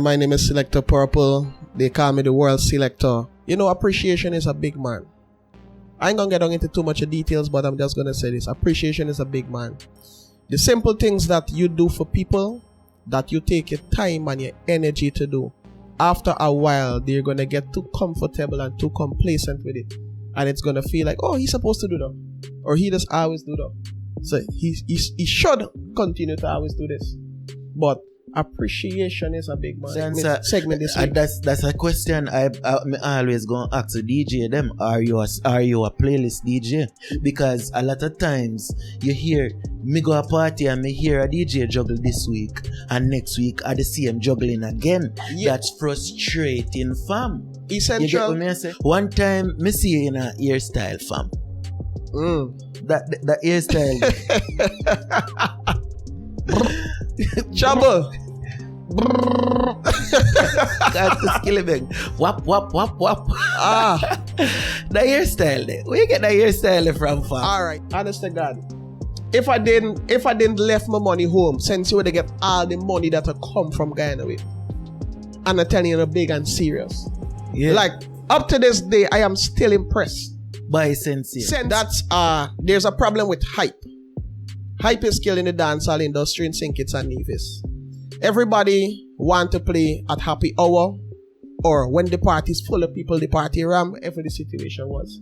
My name is Selector Purple. They call me the world selector. You know, appreciation is a big man. I ain't gonna get into too much of details, but I'm just gonna say this. Appreciation is a big man. The simple things that you do for people, that you take your time and your energy to do, after a while, they're gonna get too comfortable and too complacent with it. And it's gonna feel like, oh, he's supposed to do that. Or he just always do that. So he should continue to always do this. But appreciation is a big man. Segment this week. That's a question I always go and ask the DJ them. Are you a playlist DJ? Because a lot of times you hear me go a party and me hear a DJ juggle this week and next week I see him juggling again. Yeah. That's frustrating, fam. Essential. You get what me say? One time me see you in a hairstyle, fam. That hairstyle. Trouble. Got to skill it. Wap. The hairstyle there. Where you get the hairstyle from, fam? Alright, honest to God. If I didn't left my money home, since you would get all the money that will come from Guyana with. And I'm telling you, big and serious. Yeah. Like up to this day, I am still impressed. By Sensei. That's there's a problem with hype. Hype is killing the dancehall industry in St. Kitts and Nevis. Everybody want to play at happy hour or when the party is full of people, the party ram, whatever the situation was.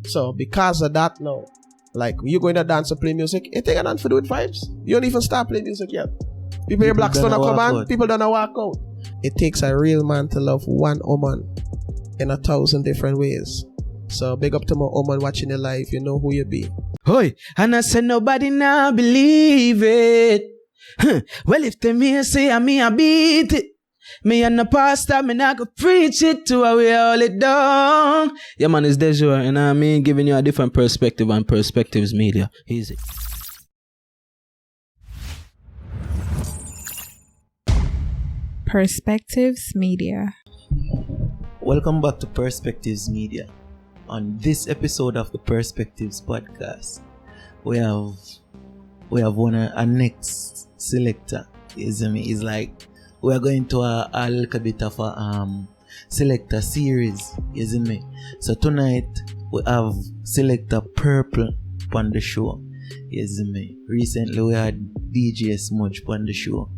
So because of that now, like you going to dance or play music, it ain't nothing to do with vibes. You don't even start playing music yet. People hear Blackstone come on, people don't walk out. It takes a real man to love one woman in 1,000 different ways. So big up to my woman watching the live, you know who you be. Hoy, and I said nobody now believe it. Well, if them here say I beat it, me and the pastor, me not go preach it to how we all it down. Yeah, man, it's Dejour, and I mean giving you a different perspective on Perspectives Media. Easy. Perspectives Media. Welcome back to Perspectives Media. On this episode of the Perspectives podcast, we have one a next selector. It's like we are going to a little bit of a selector series, isn't me? So tonight we have Selector Purple on the show, isn't me? Recently we had DJ Smudge on the show,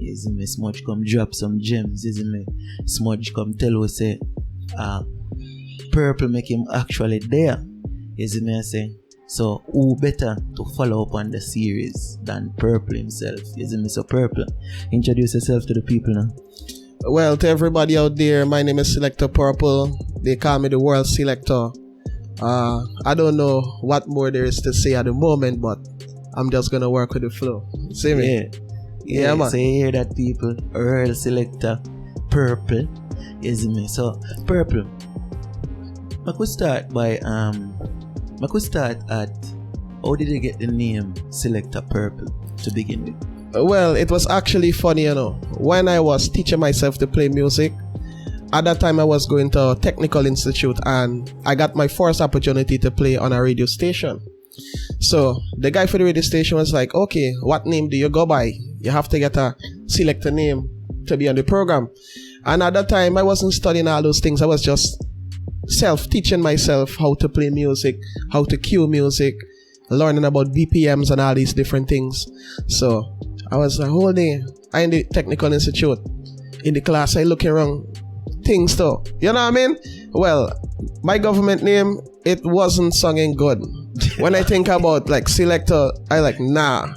isn't me? Smudge come drop some gems, isn't me? Smudge come tell us say Purple make him actually there, isn't me? I say. So who better to follow up on the series than Purple himself, isn't me? So Purple, introduce yourself to the people now. Well, to everybody out there, my name is Selector Purple. They call me the world selector. I don't know what more there is to say at the moment, but I'm just gonna work with the flow. See me? Yeah, man. So you hear that, people? World selector Purple, isn't me? So Purple, I could start at how did you get the name Selector Purple to begin with? Well, it was actually funny, you know. When I was teaching myself to play music, at that time I was going to a technical institute and I got my first opportunity to play on a radio station. So the guy for the radio station was like, okay, what name do you go by? You have to get a selector name to be on the program. And at that time I wasn't studying all those things. I was just self-teaching myself how to play music, how to cue music, learning about BPMs and all these different things. So I was a whole day in the technical institute. In the class, I looking around things though. You know what I mean? Well, my government name, it wasn't singing good. When I think about like selector, I like, nah.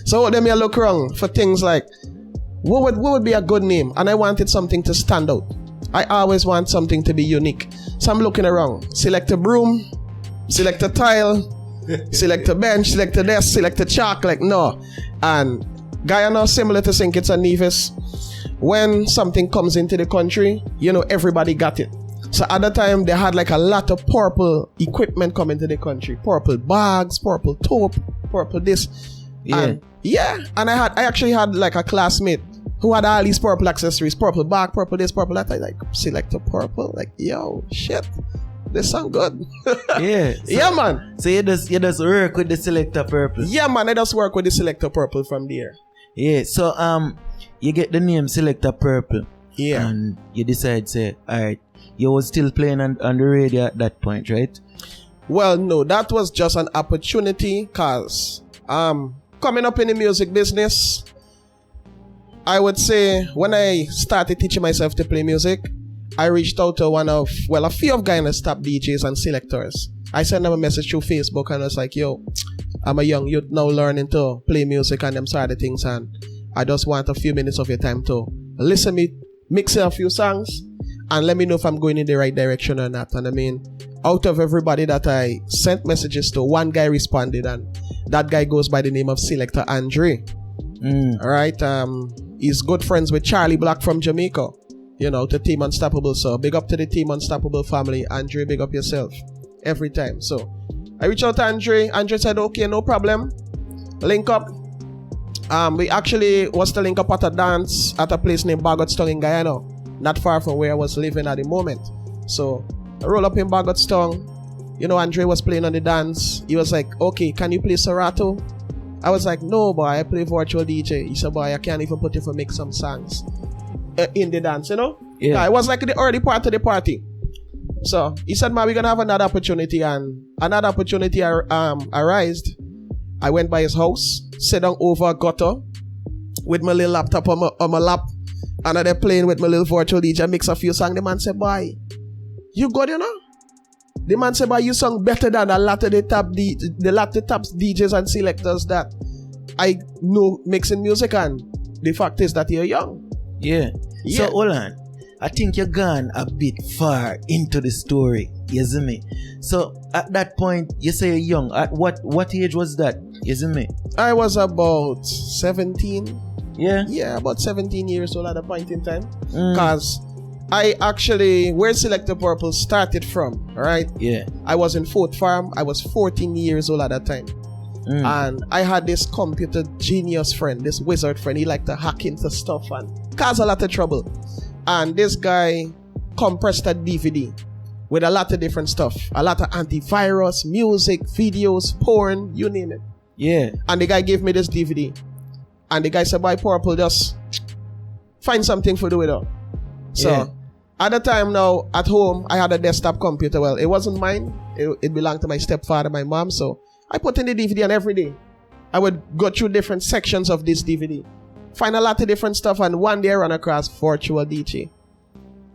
So then I look around for things like, what would be a good name? And I wanted something to stand out. I always want something to be unique. So I'm looking around. Select a broom, select a tile, select a bench, select a desk, select a chalk. Like, no. And Guyana, similar to St. Kitts and Nevis, when something comes into the country, you know, everybody got it. So at the time, they had like a lot of purple equipment coming to the country. Purple bags, purple taupe, purple this. Yeah. And I actually had like a classmate who had all these purple accessories, purple bag, purple this, purple that. I like Selector Purple, like, yo, shit, this sound good. Yeah. So, yeah, man. So you just work with the Selector Purple. Yeah, man, I just work with the Selector Purple from there. Yeah. So you get the name Selector Purple. Yeah. And you decide, say, alright, you was still playing on the radio at that point, right? Well, no, that was just an opportunity because coming up in the music business, I would say when I started teaching myself to play music, I reached out to a few of Guyana's top DJs and selectors. I sent them a message through Facebook and I was like, yo, I'm a young youth now learning to play music and them sort of things, and I just want a few minutes of your time to listen me, mix a few songs and let me know if I'm going in the right direction or not. And I mean, out of everybody that I sent messages to, one guy responded, and that guy goes by the name of Selector Andre. Alright, he's good friends with Charlie Black from Jamaica, you know, to Team Unstoppable. So big up to the Team Unstoppable family. Andre, big up yourself every time. So I reached out to Andre. Andre said, okay, no problem, link up. We actually was to link up at a dance at a place named Blackstone in Guyana, not far from where I was living at the moment. So I roll up in Blackstone. You know, Andre was playing on the dance. He was like, okay, can you play Serato? I was like, no, boy, I play virtual DJ. He said, boy, I can't even put you for make some songs in the dance, you know? Yeah. It was like the early part of the party. So he said, man, we're going to have another opportunity. And another opportunity arose. I went by his house, sat down over a gutter with my little laptop on my lap. And I'm there playing with my little virtual DJ, mix a few songs. The man said, boy, you good, you know? The man said, boy, you sung better than a lot of the top DJs and selectors that I know mixing music, and the fact is that you're young. Yeah. Yeah. So hold on. I think you're gone a bit far into the story. You see me? So at that point, you say you're young. At what age was that? You see me? I was about 17. Yeah. Yeah, about 17 years old at a point in time. Because I actually, where Selector Purple started from, right? Yeah. I was in Fort Farm. I was 14 years old at that time. And I had this computer genius friend, this wizard friend. He liked to hack into stuff and cause a lot of trouble. And this guy compressed a DVD with a lot of different stuff. A lot of antivirus, music, videos, porn, you name it. Yeah. And the guy gave me this DVD. And the guy said, "Boy, Purple, just find something to do with it." So at the time now, at home, I had a desktop computer. Well, it wasn't mine. It belonged to my stepfather, my mom. So I put in the DVD, and every day I would go through different sections of this DVD, find a lot of different stuff, and one day I ran across virtual DJ.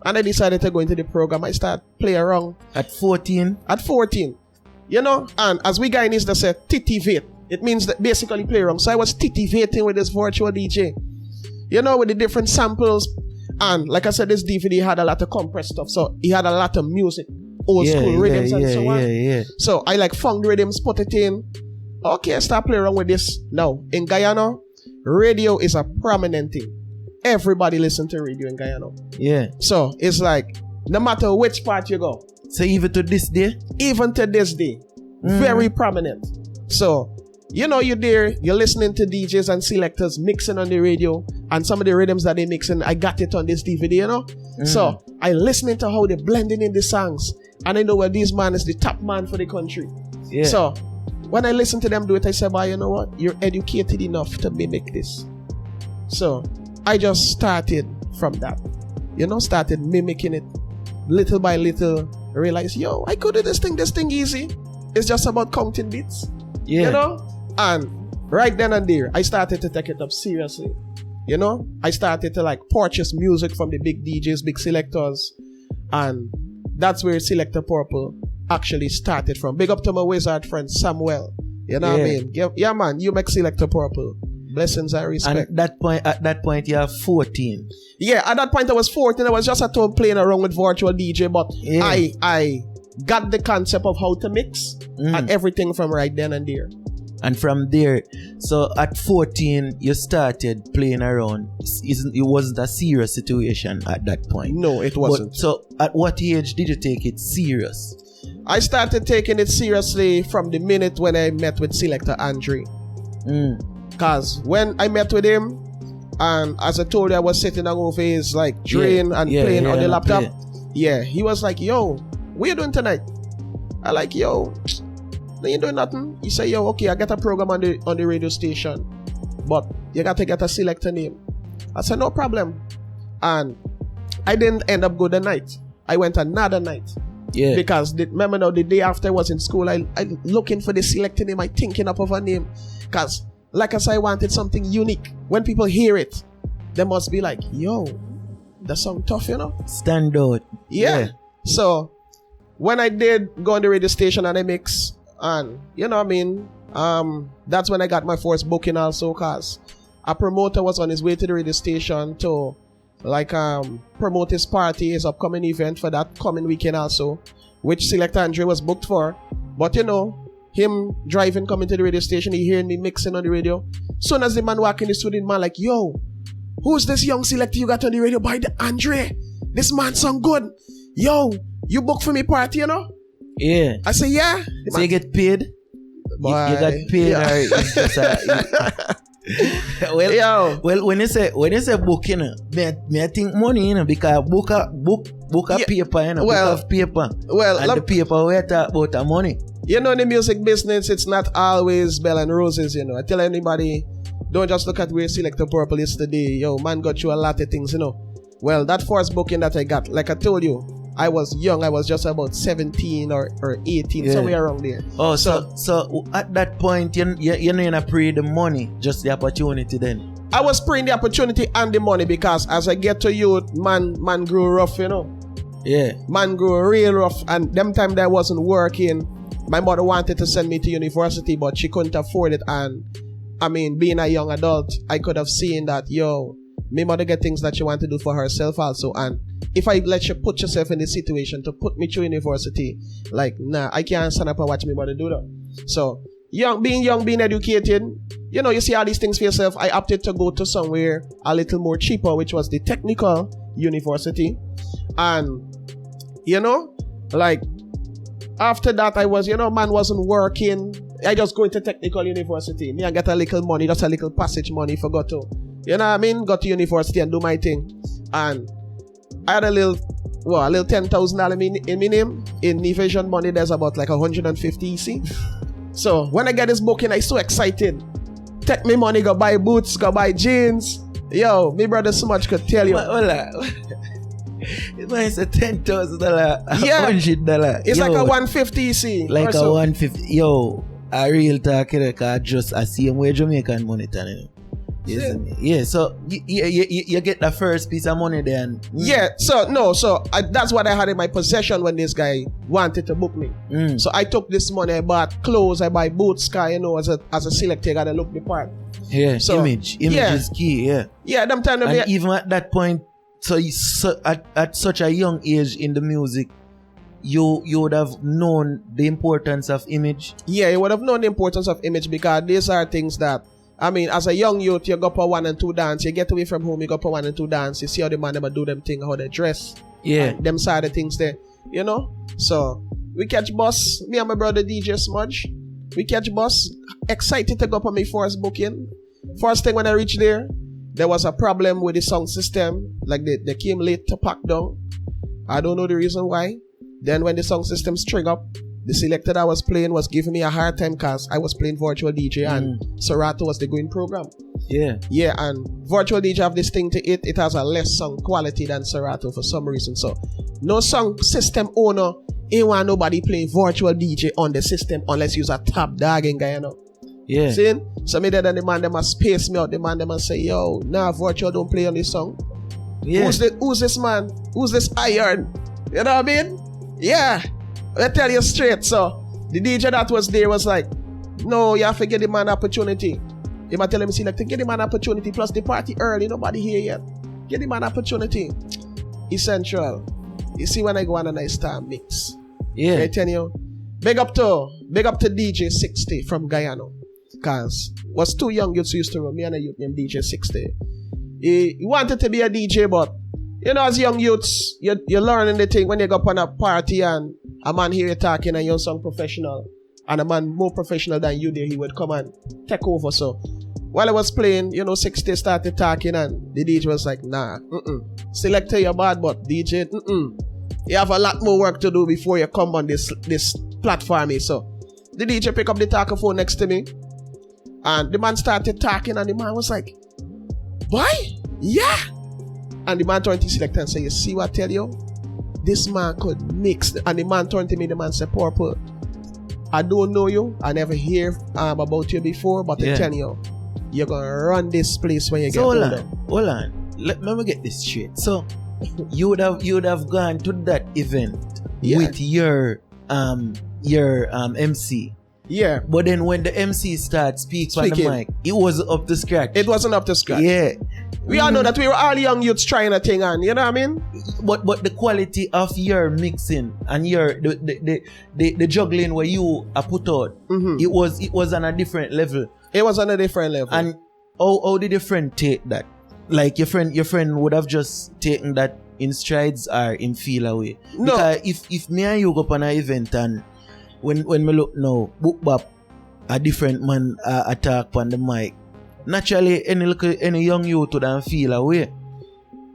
And I decided to go into the program. I started playing around. At 14? At 14. You know, and as we Guyanese they say, titivate. It means that basically play around. So I was titivating with this virtual DJ. You know, with the different samples. And like I said, this DVD had a lot of compressed stuff. So he had a lot of music, old school rhythms and so on. So I like found rhythms, put it in. Okay, I start playing around with this. Now, in Guyana, radio is a prominent thing. Everybody listen to radio in Guyana. Yeah. So it's like, no matter which part you go. So even to this day? Even to this day. Very prominent. So, you know, you're there, you're listening to DJs and selectors mixing on the radio, and some of the rhythms that they mixing, I got it on this DVD, you know? So I listening to how they're blending in the songs, and I know where this man is the top man for the country. Yeah. So when I listen to them do it, I say, "Boy, you know what? You're educated enough to mimic this." So I just started from that. You know, started mimicking it little by little. Realize, yo, I could do this thing easy. It's just about counting beats. Yeah. You know? And right then and there, I started to take it up seriously. You know? I started to like purchase music from the big DJs, big selectors. And that's where Selector Purple actually started from. Big up to my wizard friend Samuel. You know what I mean? Yeah, man, you make Selector Purple. Blessings and respect. And at that point, you're 14. Yeah, at that point I was 14. I was just at home playing around with virtual DJ, but I got the concept of how to mix and everything from right then and there. And from there, so at 14, you started playing around. It wasn't a serious situation at that point. No, it wasn't. But, so at what age did you take it serious? I started taking it seriously from the minute when I met with Selector Andre. Because when I met with him, and as I told you, I was sitting over his like drain and playing on the laptop. Yeah, he was like, "Yo, what you doing tonight?" I like, "Yo, you ain't doing nothing." He said, "Yo, okay, I got a program on the radio station, but you got to get a selector name." I said, no problem. And I didn't end up good the night. I went another night. Yeah. Because remember now, the day after I was in school, I looking for the selector name, I thinking up of a name. Because, like I said, I wanted something unique. When people hear it, they must be like, yo, that song tough, you know? Stand out. Yeah. So, when I did go on the radio station and I mix, and, you know what I mean, that's when I got my first booking also, because a promoter was on his way to the radio station to like promote his party, his upcoming event for that coming weekend also, which Selector Andre was booked for. But you know, him driving coming to the radio station, he hearing me mixing on the radio. Soon as the man walk in the studio, man like, yo, who's this young selector you got on the radio? By the Andre, this man sound good. Yo, you book for me party, you know? Yeah. I say, yeah. So you get paid? You got paid, Yeah. or it's just well, when you say book, you know, me I think money, you know, because book a Yeah. paper, you know, Well, book of paper. well, and the paper we talk about the money. You know, in the music business, it's not always bell and roses, you know. I tell anybody, don't just look at where Selector Purple is today. Yo, man got you a lot of things, you know. Well, that first booking that I got, like I told you, I was young. I was just about 17 or 18, somewhere around there. Oh, so at that point, you're not pray the money, just the opportunity then. I was praying the opportunity and the money because as I get to youth, man grew rough, you know. Yeah. Man grew real rough, and them time that I wasn't working, my mother wanted to send me to university, but she couldn't afford it. And I mean, being a young adult, I could have seen that, yo, my mother get things that she want to do for herself also. And if I let you put yourself in this situation to put me through university, like, nah, I can't stand up and watch my mother do that. So, being educated, you know, you see all these things for yourself. I opted to go to somewhere a little more cheaper, which was the technical university. And, you know, like, after that, I was, you know, man wasn't working. I just go into technical university. Me, I get a little money, just a little passage money for go to, you know what I mean? Go to university and do my thing. And I had a little $10,000 in my name. In Nevis money, there's about like 150 EC. So when I get this booking, I so excited. Take me money, go buy boots, go buy jeans. Yo, me brother so much could tell you. It's a $10,000, Yeah. $100. It's like a 150 EC. Like or a so. 150. Yo, a real talk, just a same way Jamaican money turning. Yeah, so you get the first piece of money then. Yeah, that's what I had in my possession when this guy wanted to book me. So I took this money, I bought clothes, I buy boots, car, you know, as a selector, I gotta look the part. Yeah, So, image yeah. is key, yeah. Yeah, them time of And even at that point, at such a young age in the music, you would have known the importance of image. Yeah, you would have known the importance of image because these are things that, I mean, as a young youth, you go for 1 and 2 dance, you get away from home, you go for 1 and 2 dance, you see how the man them do them thing, how they dress. Yeah. Them side of things there, you know? So, we catch bus, me and my brother DJ Smudge, we catch bus, excited to go for my first booking. First thing when I reached there was a problem with the sound system, like they came late to pack down. I don't know the reason why. Then when the sound system string up, the selector that I was playing was giving me a hard time because I was playing virtual DJ and Serato was the going program. Yeah. Yeah, and virtual DJ have this thing to it. It has a less sound quality than Serato for some reason. So, no sound system owner ain't want nobody playing virtual DJ on the system unless you's a top dog in Guyana. Yeah. See? So me then the man them must space me out. The man them must say, yo, nah, virtual don't play on this song. Yeah. Who's this man? Who's this iron? You know what I mean? Yeah. I tell you straight. So the DJ that was there was like, no, you have to give the man opportunity. He might tell him, see, like, give the man opportunity. Plus the party early, nobody here yet. Give the man opportunity. Essential. You see when I go on and I start mix. Yeah. I tell you, big up to DJ 60 from Guyana. Cause was 2 young youths who used to run me and a youth named DJ 60. He wanted to be a DJ, but you know, as young youths, you're learning the thing when you go up on a party and a man hear you talking and you're some professional, and a man more professional than you there, he would come and take over. So while I was playing, you know, 60 started talking and the DJ was like, nah, Selector, you're bad, but DJ, you have a lot more work to do before you come on this platform. So the DJ pick up the talker next to me and the man started talking and the man was like, boy, Yeah. And the man turned to Selector and said, you see what I tell you? This man could mix. And the man turned to me, the man said, Purple, I don't know you. I never hear about you before, but I tell you, you're going to run this place when you get older. Hold on. Let me get this straight. So, you would have gone to that event with your MC. Yeah. But then when the MC started speaking on the mic, it wasn't up to scratch. It wasn't up to scratch. Yeah. We all know that we were all young youths trying a thing on, you know what I mean? But the quality of your mixing and your the juggling where you are put out, it was on a different level. It was on a different level. And how did your friend take that? Like your friend would have just taken that in strides or in feel away. No. Because if me and you go up on an event and when me look now, book bap, a different man attack on the mic, naturally any young youth would feel away.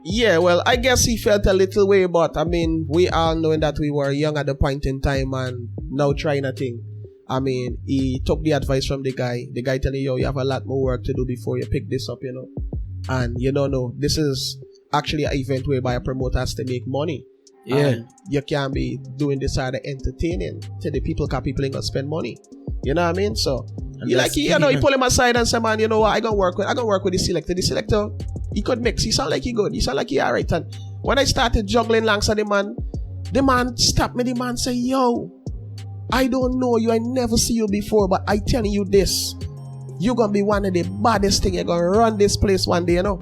Yeah, well, I guess he felt a little way, but I mean, we all knowing that we were young at the point in time and now trying a thing. I mean, he took the advice from the guy. The guy telling you have a lot more work to do before you pick this up, you know. And you don't know, this is actually an event whereby a promoter has to make money. Yeah. And you can't be doing this side of entertaining to the people because people ain't gonna spend money. You know what I mean? So he pull him aside and say, man, you know what, I gonna work with the Selector. The Selector, he could mix. He sound like he good. He sound like he alright. And when I started juggling alongside the man stopped me. The man say, yo, I don't know you, I never see you before, but I telling you this, you're gonna be one of the baddest thing. You're gonna run this place one day, you know.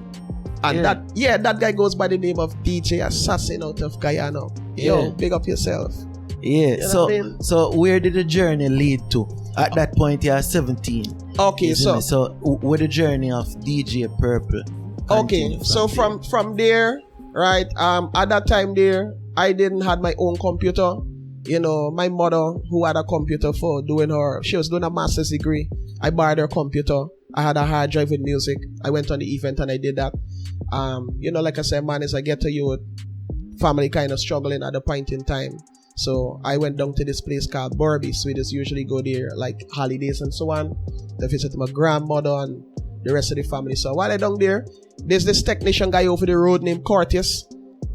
And that guy goes by the name of DJ Assassin out of Guyana. Yo, big up yourself. Yeah. You know what I mean? So where did the journey lead to? At that point, you're 17. Okay, so where the journey of DJ Purple? Okay, so from there, right? At that time there, I didn't have my own computer. You know, my mother, who had a computer she was doing a master's degree. I borrowed her computer. I had a hard drive with music. I went on the event and I did that. You know, like I said, man, as I get to youth, family kind of struggling at the point in time. So I went down to this place called Burby's. We just usually go there like holidays and so on to visit my grandmother and the rest of the family. So while I down there, there's this technician guy over the road named Curtis.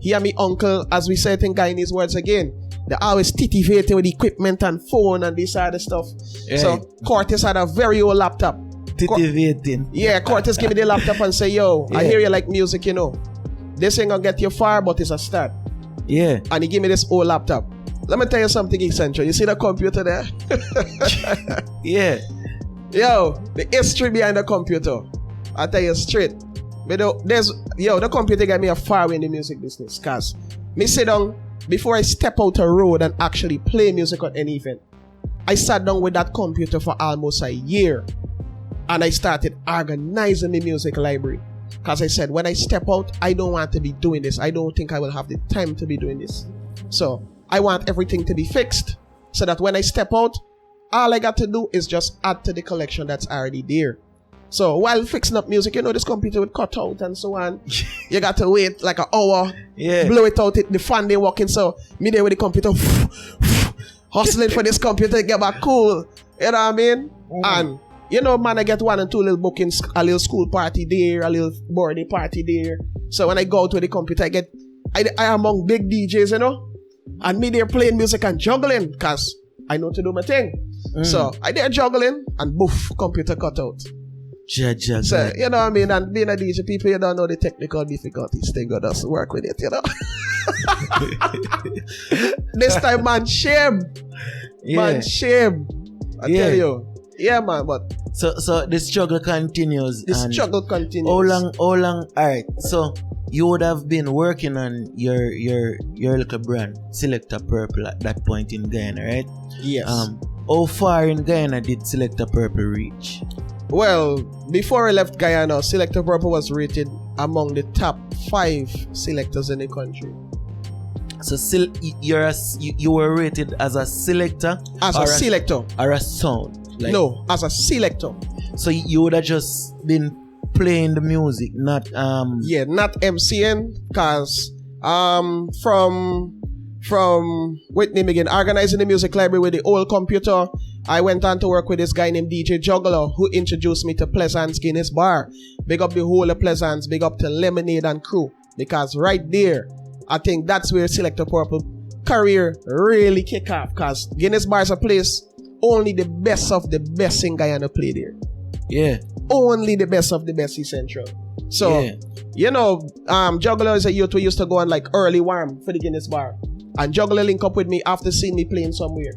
He and me uncle, as we say it in Guyanese words again, they always titivating with equipment and phone and this other stuff. Yeah. So Curtis had a very old laptop. Titivating. Curtis gave me the laptop and say, yo, I hear you like music, you know. This ain't gonna get you far, but it's a start. Yeah. And he gave me this old laptop. Let me tell you something, Eccentric. You see the computer there? Yeah. Yo, the history behind the computer. I tell you straight. But the computer got me a far way in the music business. Cause me sit down before I step out a road and actually play music at any event. I sat down with that computer for almost a year. And I started organizing the music library. Because I said, when I step out, I don't want to be doing this. I don't think I will have the time to be doing this. So I want everything to be fixed so that when I step out, all I got to do is just add to the collection that's already there. So while fixing up music, you know, this computer would cut out and so on. You got to wait like an hour, blow it out, the fan they working. So me there with the computer, hustling for this computer to get back cool. You know what I mean? And you know, man, I get 1 and 2 little bookings, a little school party there, a little birthday party there. So when I go out with the computer, I am among big DJs, you know, and me there playing music and juggling because I know to do my thing. So I there juggling and boof, computer cut out. So, you know what I mean? And being a DJ, people, you don't know the technical difficulties. They got us work with it, you know. This time, man, shame. Man, shame. I tell you. Yeah, man, but so the struggle continues. How long? All right. So you would have been working on your little brand, Selector Purple, at that point in Guyana, right? Yes. How far in Guyana did Selector Purple reach? Well, before I left Guyana, Selector Purple was rated among the top 5 selectors in the country. So you were rated as a selector? As a selector. Or a sound? Like, no, as a selector. So you would have just been playing the music, not not MCN, cause from from Whitney again, organizing the music library with the old computer. I went on to work with this guy named DJ Juggler, who introduced me to Pleasance Guinness Bar. Big up the whole of Pleasance, big up to Lemonade and crew. Because right there, I think that's where Selector Purple career really kick off. Because Guinness Bar is a place only the best of the best in Guyana play there. Yeah. Only the best of the best is Central. So, you know, Juggler is a youth who used to go on like early warm for the Guinness Bar. And Juggler link up with me after seeing me playing somewhere.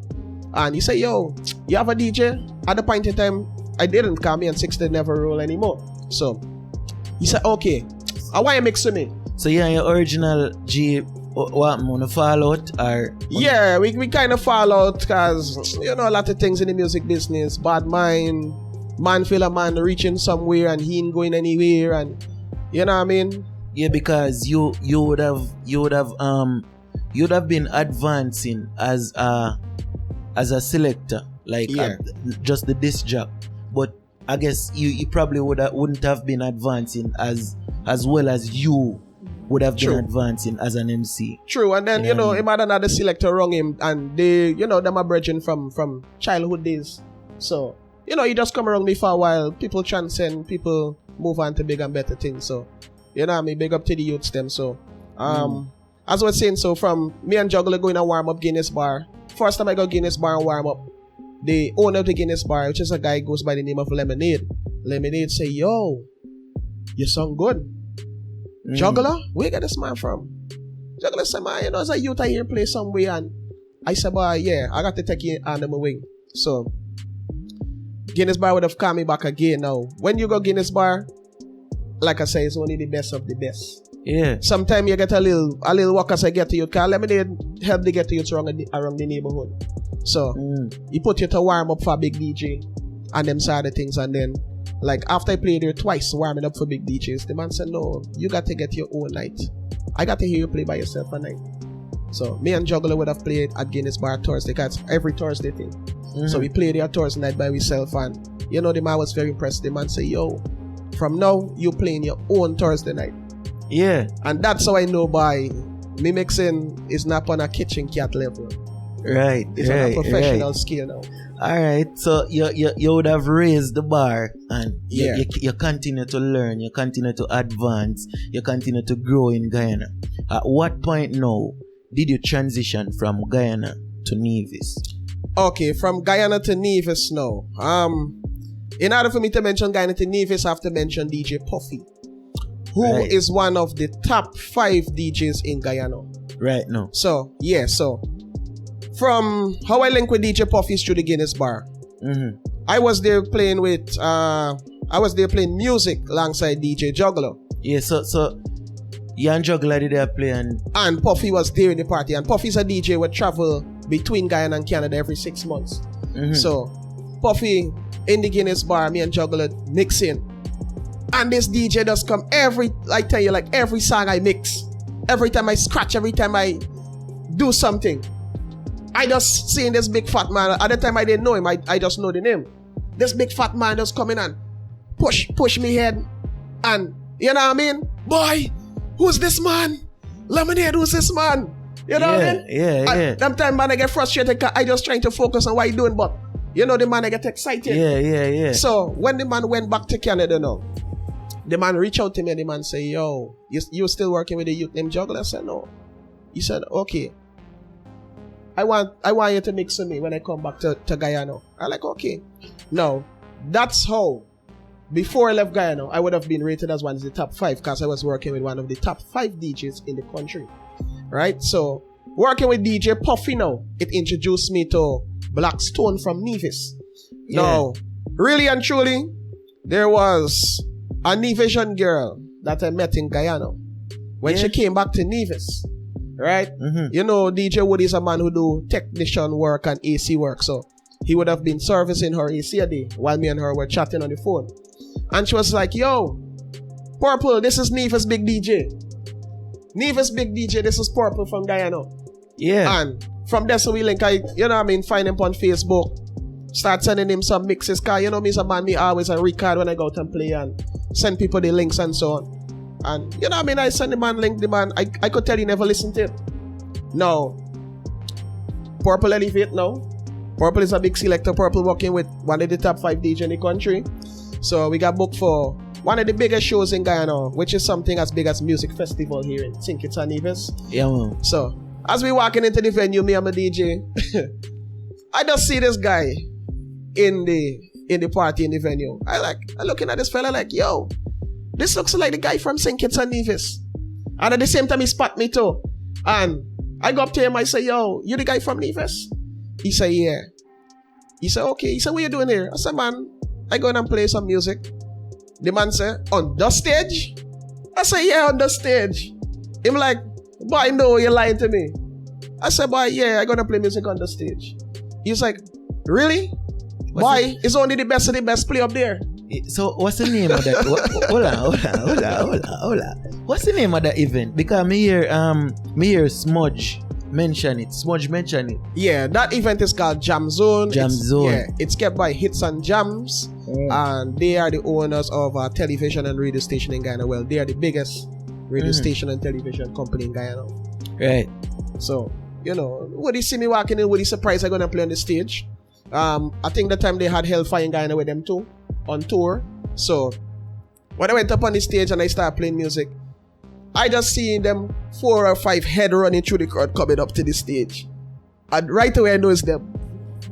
And he said, yo, you have a DJ? At the point in time, I didn't, call me and 60 never roll anymore. So, he said, okay, I want you mix with me. So yeah, your original G, what, wanna fall out? Or yeah, we kind of fall out because, you know, a lot of things in the music business. Bad mind, man feel a man reaching somewhere and he ain't going anywhere, and you know what I mean? Yeah, because you would have been advancing as a selector, like just the disc jock. But I guess you probably wouldn't have been advancing as well as you would have been advancing as an MC. True, and then, you know, him had another selector wrong him, and they, you know, them are brethren from childhood days. So, you know, he just come around me for a while. People transcend, people move on to bigger and better things. So, you know what I mean? Big up to the youths them. So, as I was saying, so from me and Juggler going to warm up Guinness Bar. First time I go Guinness Bar and warm up, the owner of the Guinness Bar, which is a guy goes by the name of Lemonade. Lemonade say, yo, you sound good. Juggler, where you get this man from? Juggler said, man, you know, as a youth I hear play somewhere, and I said, boy, yeah, I got to take you under my wing. So Guinness Bar would have called me back again. Now, when you go Guinness Bar, like I say, it's only the best of the best. Yeah. Sometimes you get a little walk as I get to you, because Lemonade help to get to you around the neighborhood. So he put you to warm up for a big DJ and them side of things, and then like after I played there twice warming up for big DJs, the man said, no, you got to get your own night. I got to hear you play by yourself a night. So me and Juggler would have played at Guinness Bar Thursday, because every Thursday thing. So we played there Thursday night by ourselves, and you know, the man was very impressed. The man said, yo, from now you playing your own Thursday night. Yeah. And that's how I know by me mixing is not on a kitchen cat level. Right. It's on a professional scale now. Alright, so you would have raised the bar, and you continue to learn, you continue to advance, you continue to grow in Guyana. At what point now did you transition from Guyana to Nevis? Okay, from Guyana to Nevis now. In order for me to mention Guyana to Nevis, I have to mention DJ Puffy, who is one of the top 5 DJs in Guyana. Right now. So, from how I link with DJ Puffy through the Guinness Bar. I was there playing with music alongside DJ Juggler. Yeah, so you and Juggler did there play, and Puffy was there in the party, and Puffy's a DJ would travel between Guyana and Canada every 6 months. So Puffy in the Guinness Bar, me and Juggler mixing. And this DJ does come every song I mix, every time I scratch, every time I do something, I just seen this big fat man. At the time I didn't know him, I just know the name. This big fat man just coming and push me head, and you know what I mean? Boy, who's this man? Lemonade, who's this man? You know what I mean? Yeah. Sometimes man I get frustrated because I just trying to focus on what he doing, but you know the man I get excited. Yeah. So when the man went back to Canada now, the man reached out to me and the man say, yo, you still working with a youth named Juggler? I said, no. He said, okay. I want you to mix with me when I come back to Guyana. I'm like, okay. Now, that's how, before I left Guyana, I would have been rated as one of the top 5, because I was working with one of the top 5 DJs in the country. Right? So, working with DJ Puffy now, it introduced me to Blackstone from Nevis. Yeah. Now, really and truly, there was a Nevisian girl that I met in Guyana. When she came back to Nevis, right? You know, DJ Woody is a man who do technician work and AC work, so he would have been servicing her AC a day while me and her were chatting on the phone. And she was like, yo, Purple, this is Nevis Big DJ. Nevis Big DJ, this is Purple from Guyana. Yeah. And from there, so we link, find him on Facebook, start sending him some mixes, cause you know me, some man, me always a record when I go out and play and send people the links and so on. And you know what I mean, I send the man link, the man, I could tell he never listened to it. No, Purple elevate now. Purple is a big Selector Purple working with one of the top 5 DJ in the country. So we got booked for one of the biggest shows in Guyana, which is something as big as music festival here in St. Kitts and Nevis. Yeah, man. So as we walking into the venue, me and my DJ, I just see this guy in the party in the venue. I looking at this fella like, yo, this looks like the guy from St. Kitts and Nevis. And at the same time, he spot me too. And I go up to him, I say, yo, you the guy from Nevis? He say, yeah. He say, okay. He say, what you doing here? I said, man, I go in and play some music. The man say, on the stage? I say, yeah, on the stage. Him like, boy, no, you're lying to me. I said, boy, yeah, I gonna play music on the stage. He's like, really? Boy, it's only the best of the best play up there. So what's the name of that? Hold on. What's the name of that event? Because me hear Smudge mention it. Yeah, that event is called Jam Zone. Yeah, it's kept by Hits and Jams, and they are the owners of a television and radio station in Guyana. Well, they are the biggest radio station and television company in Guyana. Right. So, would he see me walking in, would he surprise I'm gonna play on the stage? I think the time they had Hellfire in Guyana with them too, on tour. So when I went up on the stage and I started playing music, I just seen them 4 or 5 head running through the crowd coming up to the stage. And right away I know it's them.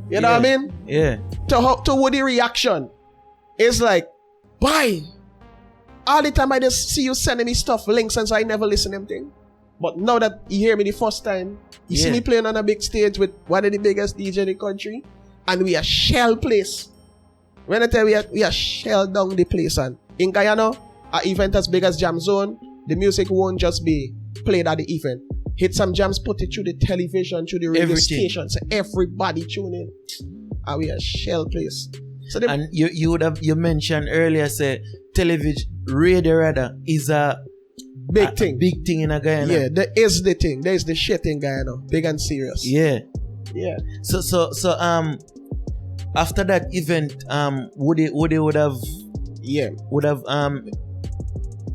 You know what I mean? Yeah. To Woody reaction is like, bye. All the time I just see you sending me stuff, links, and so I never listen to them thing. But now that you hear me the first time, you see me playing on a big stage with one of the biggest DJ in the country, and we are shell place. When I tell you we are shell down the place, and in Guyana, an event as big as Jam Zone, the music won't just be played at the event. Hit some jams, put it through the television, through the radio stations, everybody tune in. And we are shell place. So and you mentioned earlier, say television, radio rather, is a big thing in Guyana. Yeah, there is the thing. There is the shit in Guyana, big and serious. Yeah. So after that event, would have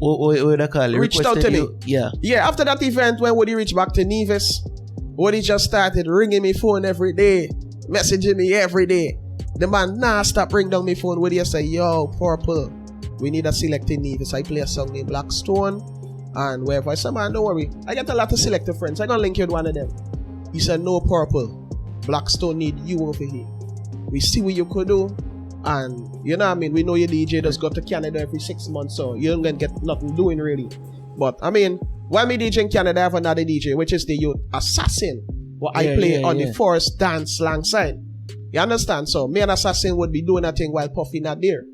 what I call it? Reached out to me. Yeah. After that event, when Woody reached back to Nevis, Woody just started ringing me phone every day, messaging me every day. The man, stop ring down my phone. Woody say, yo, Purple, we need a select in Nevis. I play a song named Blackstone, and wherever. I said, man, don't worry. I got a lot of selector friends. I gonna link you with one of them. He said, no, Purple, Blackstone need you over here. We see what you could do. And you know what I mean, we know your DJ does go to Canada every 6 months, so you don't gonna get nothing doing really. But I mean, while me DJ in Canada, I have another DJ, which is the youth Assassin, what I play on the Forest Dance Slang side. You understand? So me and Assassin would be doing a thing while Puffy not there,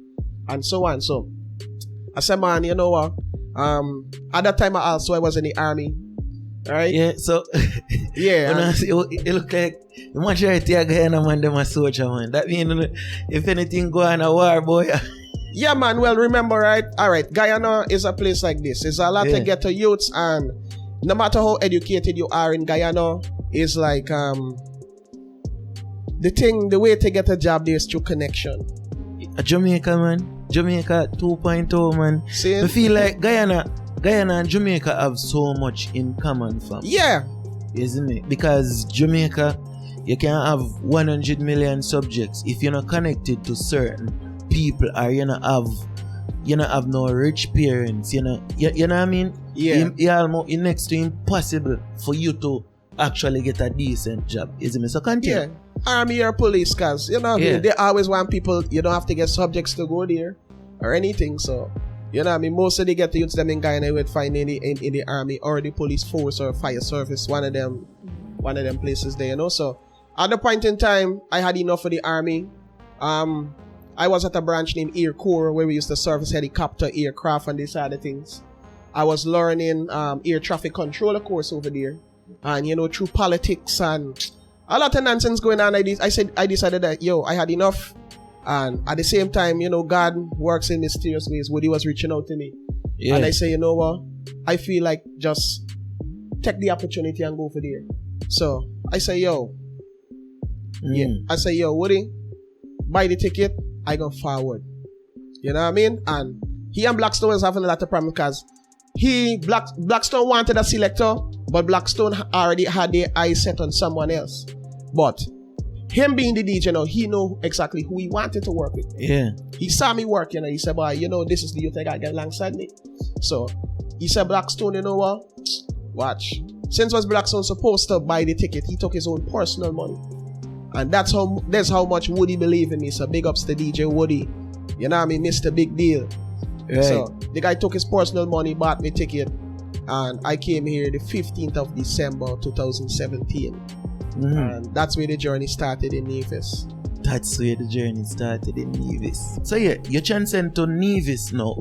and so on. So I said, man, you know what? At that time I was in the army. Alright? Yeah, so yeah. It look like the majority of Guyana man, them a soldier, man. That means if anything go on a war, boy. Yeah, man. Well, remember, right? Alright, Guyana is a place like this. It's a lot of ghetto youths, and no matter how educated you are in Guyana, it's like the way to get a job there is through connection. Jamaica, man. Jamaica 2.0, man. See? I feel like Guyana and Jamaica have so much in common, fam. Yeah. Isn't it? Because Jamaica, you can have 100 million subjects. If you're not connected to certain people, or you not have no rich parents, you know what I mean? Yeah. It's next to impossible for you to actually get a decent job. Isn't it? So continue. Yeah. Army or police, cause you know what I mean? They always want people, you don't have to get subjects to go there or anything, so you know what I mean? Most of the get to youths them in Guyana would find in the army or the police force or fire service, one of them places there, you know. So at the point in time, I had enough of the army. I was at a branch named Air Corps where we used to service helicopter, aircraft, and these other things. I was learning air traffic controller course over there, and you know, through politics and a lot of nonsense going on. I decided that I had enough. And at the same time, you know, God works in mysterious ways. Woody was reaching out to me. Yeah. And I say, you know what? I feel like just take the opportunity and go for there. So I say, I say, Woody, buy the ticket. I go forward. You know what I mean? And he and Blackstone was having a lot of problems because Blackstone wanted a selector, but Blackstone already had their eyes set on someone else. But him being the DJ now, he know exactly who he wanted to work with. Yeah. He saw me work, you know. He said, boy, you know, this is the youth I got alongside me. So he said, Blackstone, you know what? Watch. Since was Blackstone supposed to buy the ticket, he took his own personal money. And that's how much Woody believed in me. So big ups to DJ Woody. You know what I mean? Mr. Big Deal. Right. So the guy took his personal money, bought me ticket, and I came here the 15th of December 2017. And that's where the journey started in Nevis. That's where the journey started in Nevis. So yeah, you transcend to Nevis now.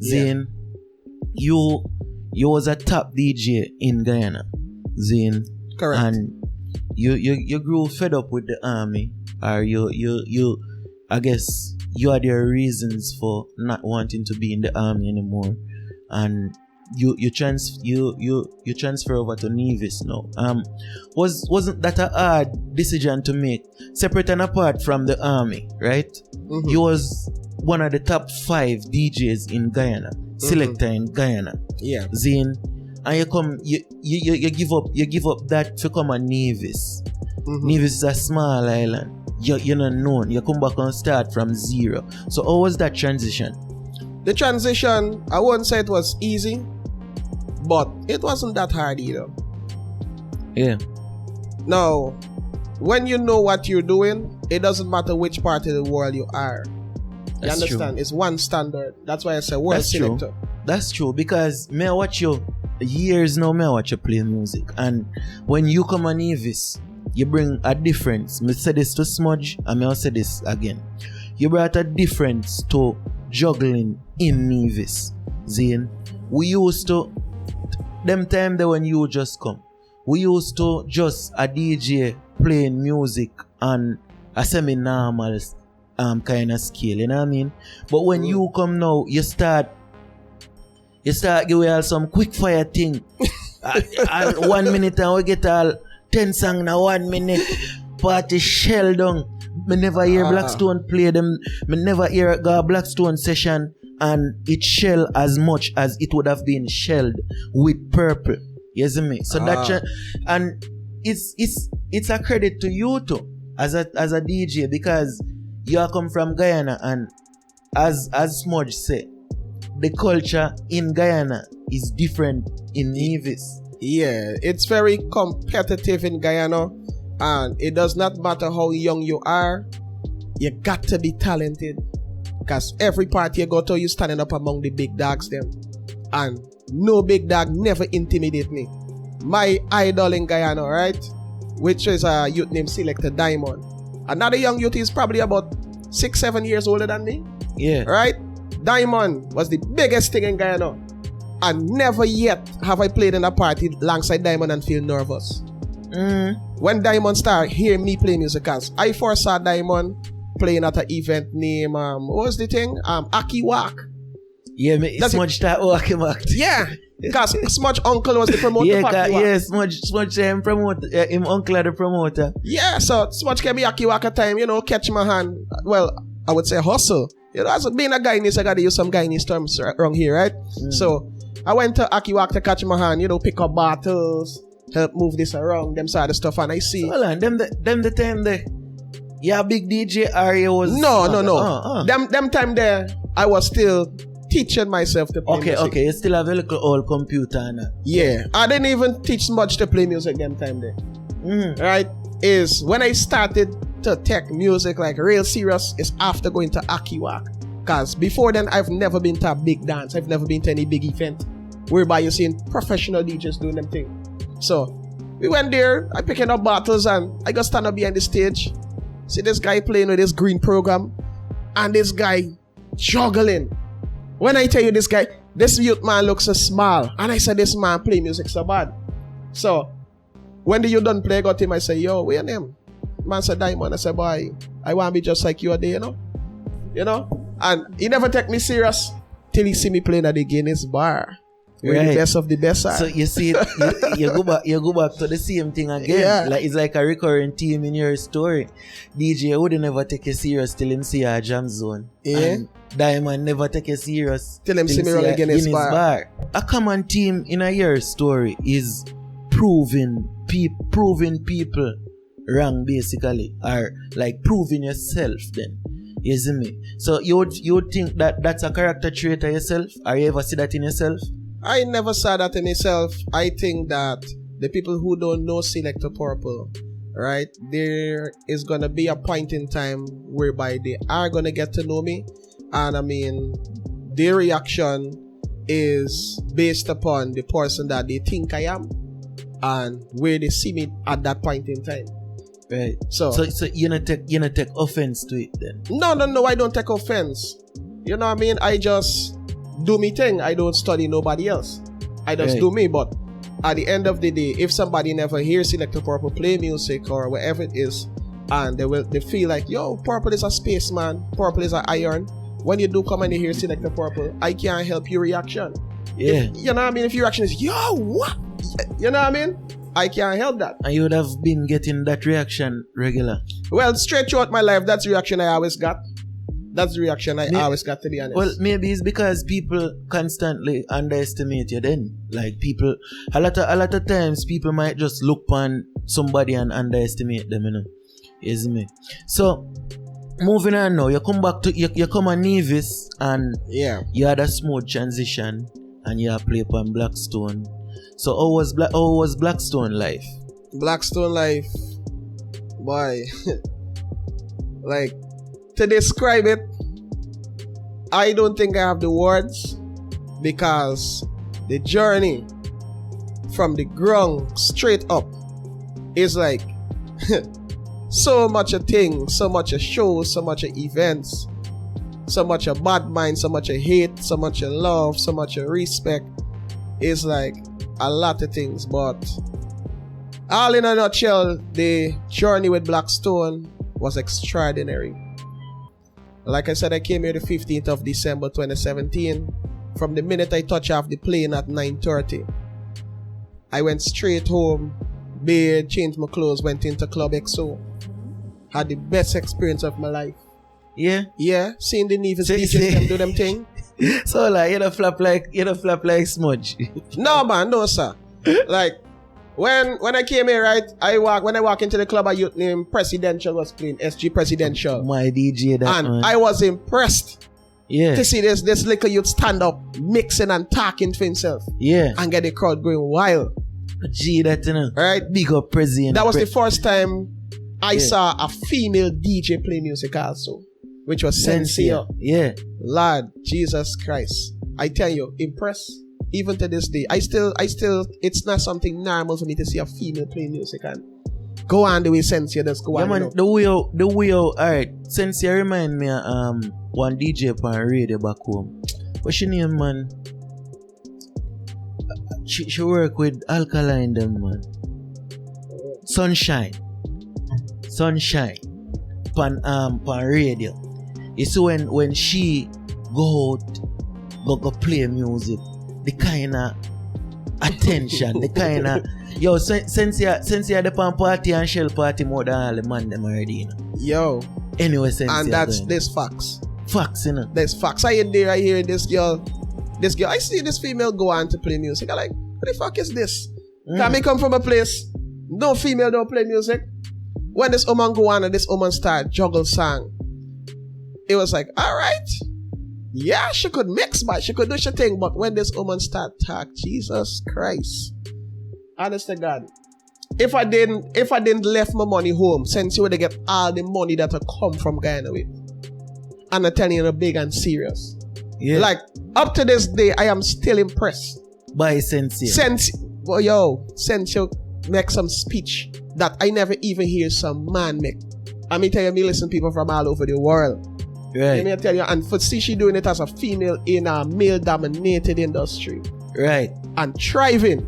Zane, you was a top DJ in Guyana. Zane. Correct. And you grew fed up with the army, or you I guess you had your reasons for not wanting to be in the army anymore, and you transfer over to Nevis now. Wasn't that a hard decision to make, separate and apart from the army, right? You was one of the top 5 DJs in Guyana, selector in Guyana. Yeah. Zane, and you give up that to come on Nevis. Nevis is a small island. You're not known. You come back and start from zero. So how was that transition? The transition, I wouldn't say it was easy, but it wasn't that hard either. Yeah. Now, when you know what you're doing, it doesn't matter which part of the world you are. You understand? True. It's one standard. That's why I say world selector. That's true, because me I watch you years now. Me I watch you play music, and when you come on Nevis, you bring a difference. Me say this to Smudge, and me I'll say this again. You brought a difference to juggling in Nevis. Zane, we used to them time there when you just come. We used to just a DJ playing music on a semi-normal kind of scale, you know what I mean? But when you come now, you start giving all some quick fire thing. 1 minute and we get all 10 songs in 1 minute. Party shell down. Me never hear Blackstone play them. Me never hear a Blackstone session and it shell as much as it would have been shelled with Purple. You see me? So that and it's a credit to you too as a DJ, because you are come from Guyana, and as Smudge said, the culture in Guyana is different in Nevis. Yeah, it's very competitive in Guyana, and it does not matter how young you are, you got to be talented, because every party you go to, you standing up among the big dogs them, and no big dog never intimidate me. My idol in Guyana, right, which is a youth named Selector Diamond. Another young youth is probably about 6-7 years older than me. Yeah. Right? Diamond was the biggest thing in Guyana. And never yet have I played in a party alongside Diamond and feel nervous. When Diamond started hearing me play music, cause I first saw Diamond playing at an event named what was the thing? Aki Wak. Yeah, Smudge start walking back. Yeah. Because Smudge uncle was the promoter. Smudge him promoter, him uncle the promoter. Yeah, so Smudge can be Aki Wak time, you know, catch my hand. Well, I would say hustle. You know, as being a Guyanese, I gotta use some Guyanese terms around here, right? So I went to Aki Wak to catch my hand, you know, pick up bottles, help move this around, them side of stuff, and I see. Hold on, them the time there. Yeah, big DJ Aria was. No. Them time there, I was still teaching myself to play music. Okay, you still have a little old computer now. Yeah, I didn't even teach much to play music them time there. Right? Is when I started to take music like real serious is after going to Aki Wak. Because before then, I've never been to a big dance. I've never been to any big event whereby you're seeing professional DJs doing them thing. So we went there, I picking up bottles, and I got stand up behind the stage. See this guy playing with this green program and this guy juggling. When I tell you this youth man looks so small, and I said this man play music so bad. So when the youth done play, I got him, I say, yo, where your name? Man said Diamond. I said, boy, I want to be just like you a day, you know? And he never take me serious till he see me playing at the Guinness bar. Where the best of the best are. So you see, you go back to the same thing again. Yeah. Like it's like a recurring theme in your story. DJ would never take you serious till him see a jam zone. Yeah. And Diamond never take you serious till him see me run again in bar. A common theme in a your story is proving people wrong basically, or like proving yourself then. You see me? So you would think that that's a character trait of yourself? Or you ever see that in yourself? I never saw that in myself. I think that the people who don't know Selector Purple, right, there is gonna be a point in time whereby they are gonna get to know me, and I mean, their reaction is based upon the person that they think I am and where they see me at that point in time. Right. So you not take offense to it then? No, I don't take offense. You know what I mean? I just do me thing. I don't study nobody else. I just do me. But at the end of the day, if somebody never hears Selector Purple play music or whatever it is, and they feel like, yo, Purple is a spaceman, Purple is an iron. When you do come and you hear Selector Purple, I can't help your reaction. Yeah. You know what I mean? If your reaction is, yo, what? You know what I mean? I can't help that. And you would have been getting that reaction regular. Well, straight throughout my life, that's the reaction I always got. That's the reaction I always got, to be honest. Well, maybe it's because people constantly underestimate you then. Like people, a lot of times people might just look on somebody and underestimate them, you know. Is me. So, moving on now, you come back to, you come on Nevis and you had a smooth transition and you play upon Blackstone. So how was Blackstone life? Blackstone life, boy. Like, to describe it, I don't think I have the words, because the journey from the ground straight up is like so much a thing, so much a show, so much a events, so much a bad mind, so much a hate, so much a love, so much a respect. It's like a lot of things, but all in a nutshell, the journey with Blackstone was extraordinary. Like I said, I came here the 15th of December 2017. From the minute I touched off the plane at 9:30, I went straight home, bathed, changed my clothes, went into Club XO. Had the best experience of my life. Yeah? Yeah, seeing the Nevis DJs them do them thing. So like you don't flap like smudge. No man, no sir. Like when I came here, right, when I walk into the club, a youth named Presidential was playing, SG Presidential. My DJ that and man. I was impressed to see this little youth stand up, mixing and talking to himself. Yeah. And get the crowd going wild. G that, you know. Right? Big up President. That was the first time I saw a female DJ play music also, which was Sensia. Yeah. Lord Jesus Christ. I tell you, impressed. Even to this day, I still, it's not something normal for me to see a female playing music and go on the way Sensia does go on. Man, the way, alright, Sensia remind me one DJ on radio back home. What's your name, man? She work with Alkaline them, man. Sunshine. Pan radio. You see when she go play music, the kind of attention, the kind of since you the pan party and shell party more than all the man them already, you know. Yo. Anyway, and there's facts. Facts, you know. There's facts. I hear this girl. I see this female go on to play music. I'm like, what the fuck is this? Can me come from a place no female don't play music? When this woman go on and this woman start juggle song, it was like, alright. Yeah, she could mix, but she could do her thing. But when this woman start talk, Jesus Christ. Honest to God. If I didn't left my money home, since you would get all the money that will come from Guyana with. And I'm telling you, big and serious. Yeah. Like, up to this day, I am still impressed. By Sensia. Sensia make some speech that I never even hear some man make. I mean, tell you, me listen to people from all over the world. Right. Let me tell you, and for see she doing it as a female in a male-dominated industry. Right. And thriving.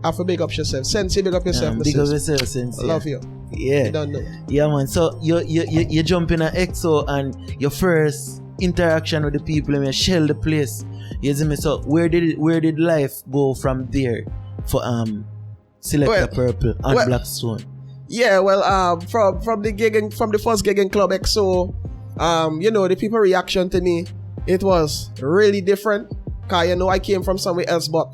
I have to big up yourself. Sensi, big up yourself. Big up yourself, Sensi. I love you. Yeah. You don't know. Yeah, man. So you jump in an EXO and your first interaction with the people and you shell the place. You see me? So where did life go from there for Selector Purple and Blackstone? Yeah, well, from the first gig in Club XO, the people reaction to me, it was really different. Cause I came from somewhere else, but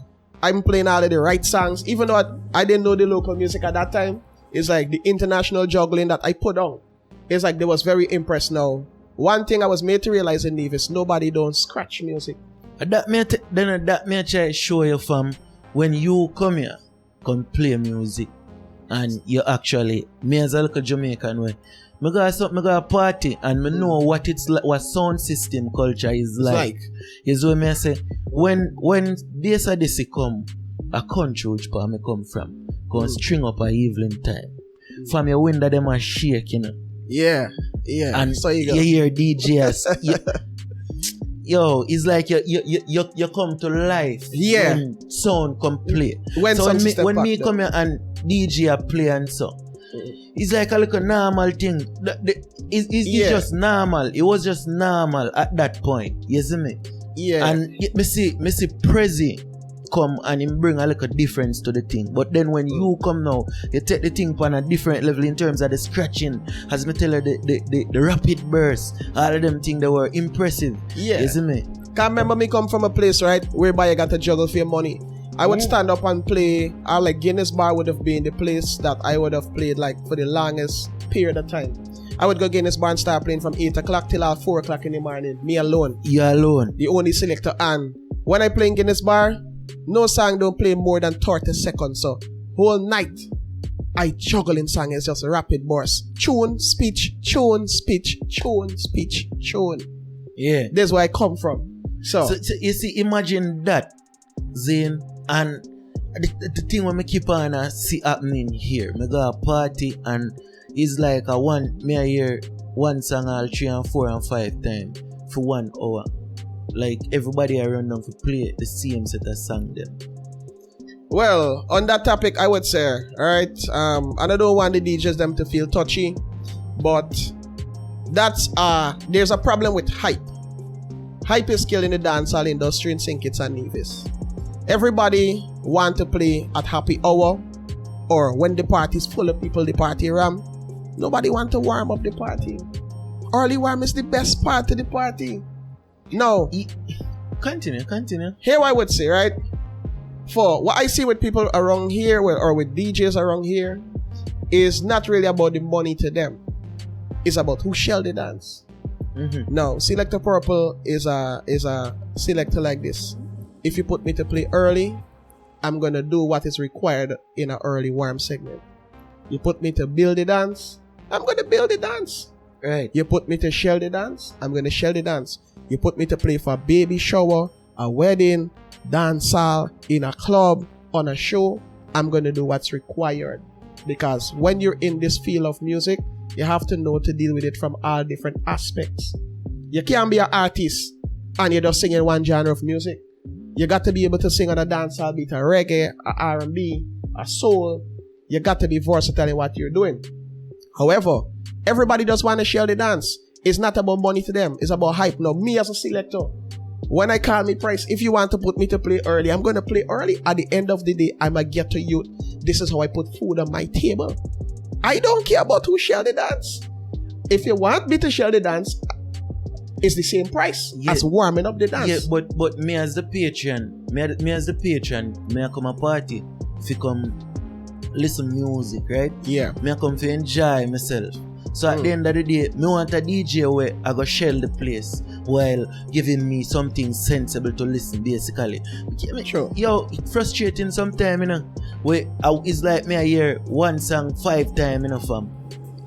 I'm playing all of the right songs. Even though I didn't know the local music at that time, It's like the international juggling that I put on. It's like they was very impressed now. One thing I was made to realize in Nevis, nobody don't scratch music. That may I try to show you from when you come here, come play music, and you actually, me as a little Jamaican way, me go a party and me know what it's like, what sound system culture is like. Is when me say, when this or this come, a country which part me come from, go string up a evening time. From your window them are shake, you know. Yeah. And so you hear DJs. Yo, it's like you come to life. Yeah. When sound come play. When me come here and DJ a play and so, it's like a little normal thing. It's just normal. It was just normal at that point. You see me? Yeah. And me see Prezi come and him bring a little difference to the thing. But then when you come now, you take the thing on a different level in terms of the scratching. As me tell you, the rapid burst, all of them things that were impressive. Yeah. You see me? Can't remember me come from a place, right, whereby you got to juggle for your money. I would stand up and play, like Guinness Bar would have been the place that I would have played like for the longest period of time. I would go Guinness Bar and start playing from 8 o'clock till 4 o'clock in the morning. Me alone. You alone. The only selector. And when I play in Guinness Bar, no song don't play more than 30 seconds. So whole night, I juggling song is just a rapid burst. Tune, speech, tune, speech, tune, speech, tune. Yeah. That's where I come from. So you see, imagine that, Zane, and the thing when me keep on see happening here. Me go a party and it's like me I hear one song all 3 and 4 and 5 times for 1 hour. Like everybody around them to play the same set of song them. Well, on that topic, I would say, alright, and I don't want the DJs them to feel touchy, but that's there's a problem with hype. Hype is killing the dancehall industry in St. Kitts and Nevis. Everybody want to play at happy hour or when the party's full of people, the party ram. Nobody want to warm up the party. Early warm is the best part of the party. No. Continue. Here I would say, right? For what I see with people around here or with DJs around here is not really about the money to them. It's about who shall the dance. Mm-hmm. Now, Selector Purple is a selector like this. If you put me to play early, I'm gonna do what is required in an early warm segment. You put me to build the dance, I'm gonna build the dance. Right. You put me to shell the dance, I'm gonna shell the dance. You put me to play for a baby shower, a wedding, dancehall, in a club, on a show, I'm gonna do what's required. Because when you're in this field of music, you have to know to deal with it from all different aspects. You can't be an artist and you're just singing one genre of music. You got to be able to sing on a dancehall beat, a reggae, a R&B, a soul. You got to be versatile in what you're doing. However, everybody just want to share the dance. It's not about money to them. It's about hype. Now, me as a selector, when I call me price, if you want to put me to play early, I'm going to play early. At the end of the day, I'm a ghetto youth. This is how I put food on my table. I don't care about who share the dance. If you want me to share the dance, it's the same price as warming up the dance. Yeah, but me as the patron, me I come a party if you come listen music, right? Yeah. Me I come to enjoy myself. So at the end of the day, me want a DJ where I go shell the place while giving me something sensible to listen, basically. Sure. Yo, it's frustrating sometimes, you know. Where it's like me I hear one song 5 times, you know, fam.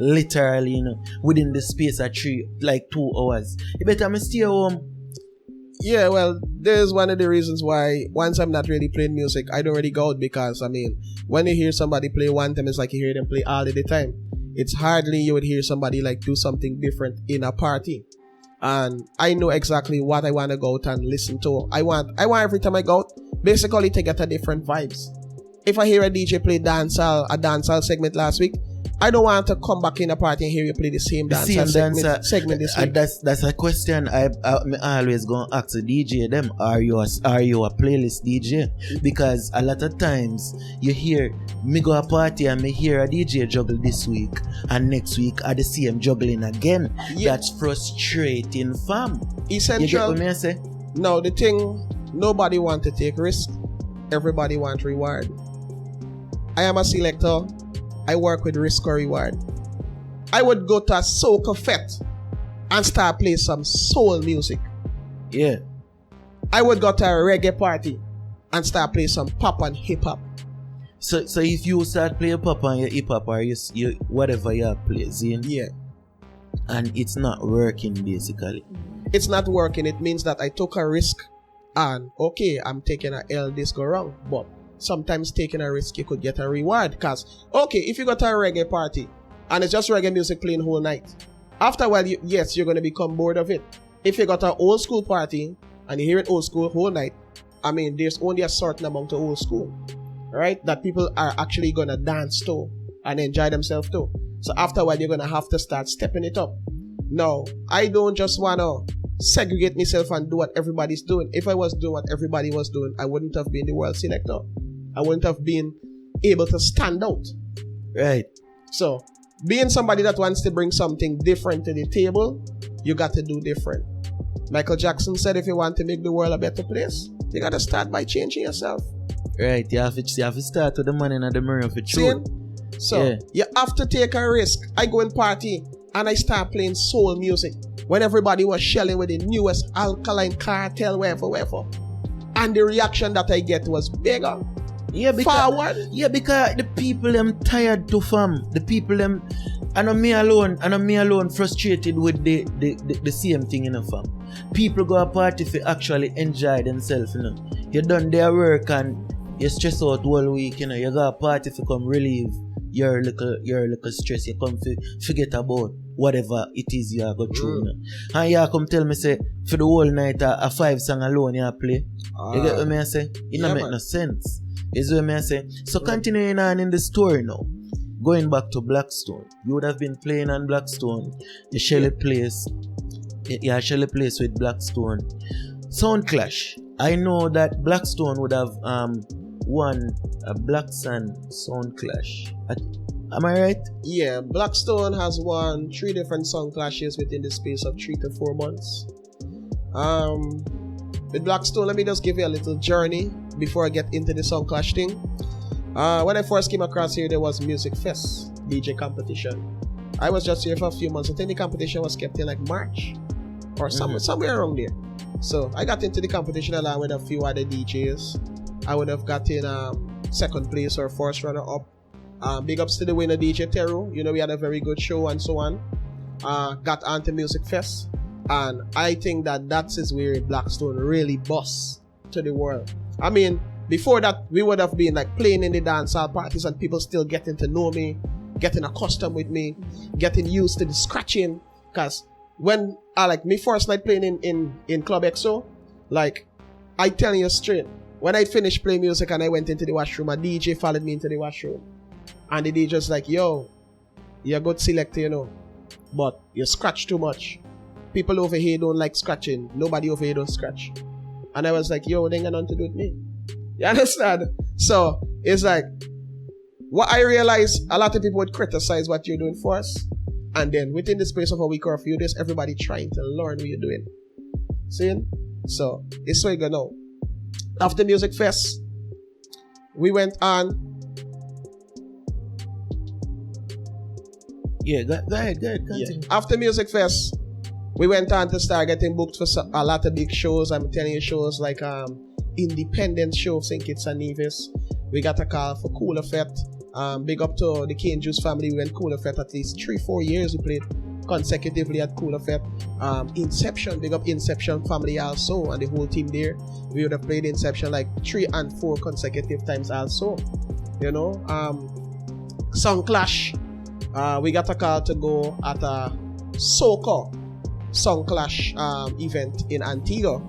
Literally, you know, within the space of 2 hours. You better me stay home. Yeah, well, there's one of the reasons why once I'm not really playing music, I don't really go out because, I mean, when you hear somebody play one time, it's like you hear them play all of the time. It's hardly you would hear somebody like do something different in a party. And I know exactly what I want to go out and listen to. I want every time I go out, basically to get a different vibes. If I hear a DJ play a dancehall segment last week, I don't want to come back in a party and hear you play the same dancehall segment this week. That's a question I always gonna ask a DJ them. Are you a playlist DJ? Because a lot of times you hear me go a party and me hear a DJ juggle this week and next week I the same juggling again. Yeah. That's frustrating, fam. Essential. You get what me I say? No, the thing, nobody want to take risk. Everybody want reward. I am a selector. I work with risk or reward. I would go to a soca fete and start playing some soul music. Yeah. I would go to a reggae party and start playing some pop and hip hop. So if you start playing pop and your hip hop or you whatever you play, Zane, Yeah. and it's not working basically. It's not working. It means that I took a risk and okay, I'm taking a L this go wrong. But sometimes taking a risk you could get a reward. Because okay, if you go to a reggae party and it's just reggae music playing whole night, after a while yes, you're gonna become bored of it. If you got an old school party and you hear it old school whole night, I mean there's only a certain amount of old school, right? That people are actually gonna dance to and enjoy themselves too. So after a while you're gonna have to start stepping it up. No, I don't just wanna segregate myself and do what everybody's doing. If I was doing what everybody was doing, I wouldn't have been the world selector. I wouldn't have been able to stand out. Right. So being somebody that wants to bring something different to the table, you got to do different. Michael Jackson said if you want to make the world a better place, you got to start by changing yourself. Right. You have to start with the man in the mirror for See? true. So you have to take a risk. I go and party and I start playing soul music when everybody was shelling with the newest Alkaline Cartel, wherever. And the reaction that I get was bigger. Yeah, because, forward. Yeah, because the people them tired to fam. The people them and I'm me alone frustrated with the same thing in a fam. People go a party for actually enjoy themselves, you know. You done their work and you stress out all week, you know. You go a party for come relieve your little stress. You come forget about whatever it is you are going through, you know. And you come tell me say for the whole night a 5 song alone you play. You get what I say? It don't make no sense. Is what I say. So continuing on in the story now. Going back to Blackstone. You would have been playing on Blackstone. You Shelly plays. Yeah, Shelly plays with Blackstone. Soundclash. I know that Blackstone would have won a Blackstone Soundclash. Am I right? Yeah, Blackstone has won 3 different Soundclashes within the space of 3 to 4 months. With Blackstone, let me just give you a little journey before I get into the Soundclash thing. When I first came across here, there was Music Fest, DJ competition. I was just here for a few months. I think the competition was kept in like March or somewhere around there. So I got into the competition along with a few other DJs. I would have gotten second place or first runner up. Big ups to the winner, DJ Teru. You know, we had a very good show and so on. Got onto Music Fest. And I think that is where Blackstone really busts to the world. I mean, before that, we would have been like playing in the dancehall parties and people still getting to know me, getting accustomed with me, getting used to the scratching. Because when I like me first night playing in Club XO, like I tell you straight, when I finished playing music and I went into the washroom, a DJ followed me into the washroom. And the DJ was like, yo, you're a good selector, you know, but you scratch too much. People over here don't like scratching. Nobody over here don't scratch. And I was like, yo, they ain't got nothing to do with me. You understand? So it's like, what I realized, a lot of people would criticize what you're doing for us. And then within the space of a week or a few days, everybody trying to learn what you're doing. See? So it's so you go now. After Music Fest, we went on. Yeah, go ahead. Continue. Yeah. After Music Fest, we went on to start getting booked for a lot of big shows. I'm telling you, shows like Independent Show, St. Kitts and Nevis. We got a call for Cooler Fete. Big up to the Cane Juice family. We went Cooler Fete at least 3-4 years. We played consecutively at Cooler Fete. Inception, big up Inception family also, and the whole team there. We would have played Inception like 3 and 4 consecutive times also. You know, Soundclash. We got a call to go at a Soca Soundclash event in Antigua,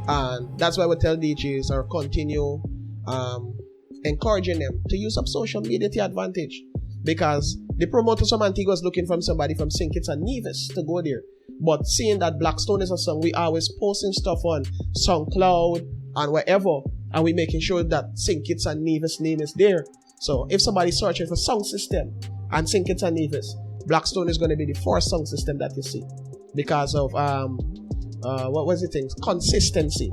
and that's why we tell DJs or continue encouraging them to use up social media to advantage, because the promoters from Antigua is looking from somebody from St. Kitts and Nevis to go there, but seeing that Blackstone is a song, we always posting stuff on SoundCloud and wherever, and we making sure that St. Kitts and Nevis name is there. So if somebody's searching for sound system and St. Kitts and Nevis, Blackstone is going to be the first sound system that you see, because of what was the thing? Consistency.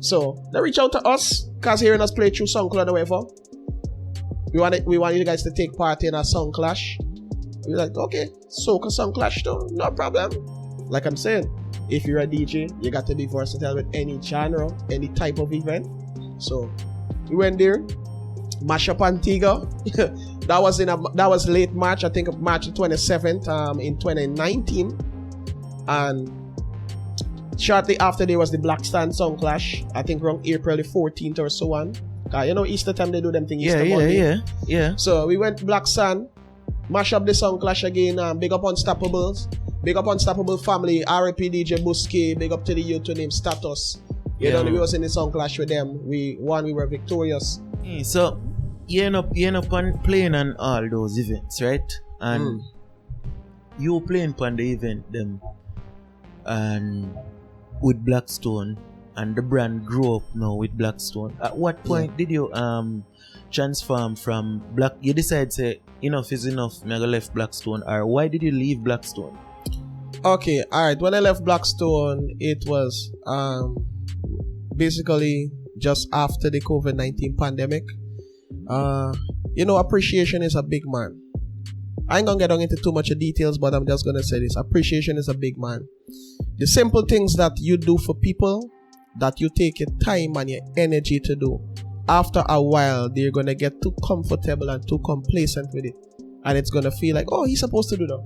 So they reach out to us, because hearing us play through SoundCloud or whatever, we want you guys to take part in a Soundclash. We're like, okay, soca Soundclash too, no problem. Like I'm saying, if you're a DJ, you got to be versatile with any genre, any type of event. So we went there, mash up Antigua. that was late March, I think March 27th, in 2019, and shortly after there was the Blackstone Soundclash. I think around April the 14th or so on. You know, Easter time they do them things. Yeah. So we went Blackstone, mash up the Soundclash again. Big up Unstoppables, big up Unstoppable family. R.I.P. DJ Buski. Big up to the youth to name Status. You know, we was in the Soundclash with them. We were victorious. So you end up playing on all those events, right? And you playing on the event them, and with Blackstone, and the brand grew up now with Blackstone. At what point did you transform from Black? You decide say enough is enough, I'm gonna left Blackstone, or why did you leave Blackstone? Okay, alright. When I left Blackstone, it was basically just after the COVID-19 pandemic. You know, appreciation is a big man. I ain't gonna get into too much of details, but I'm just gonna say this. Appreciation is a big man. The simple things that you do for people, that you take your time and your energy to do, after a while, they're gonna get too comfortable and too complacent with it. And it's gonna feel like, oh, he's supposed to do that.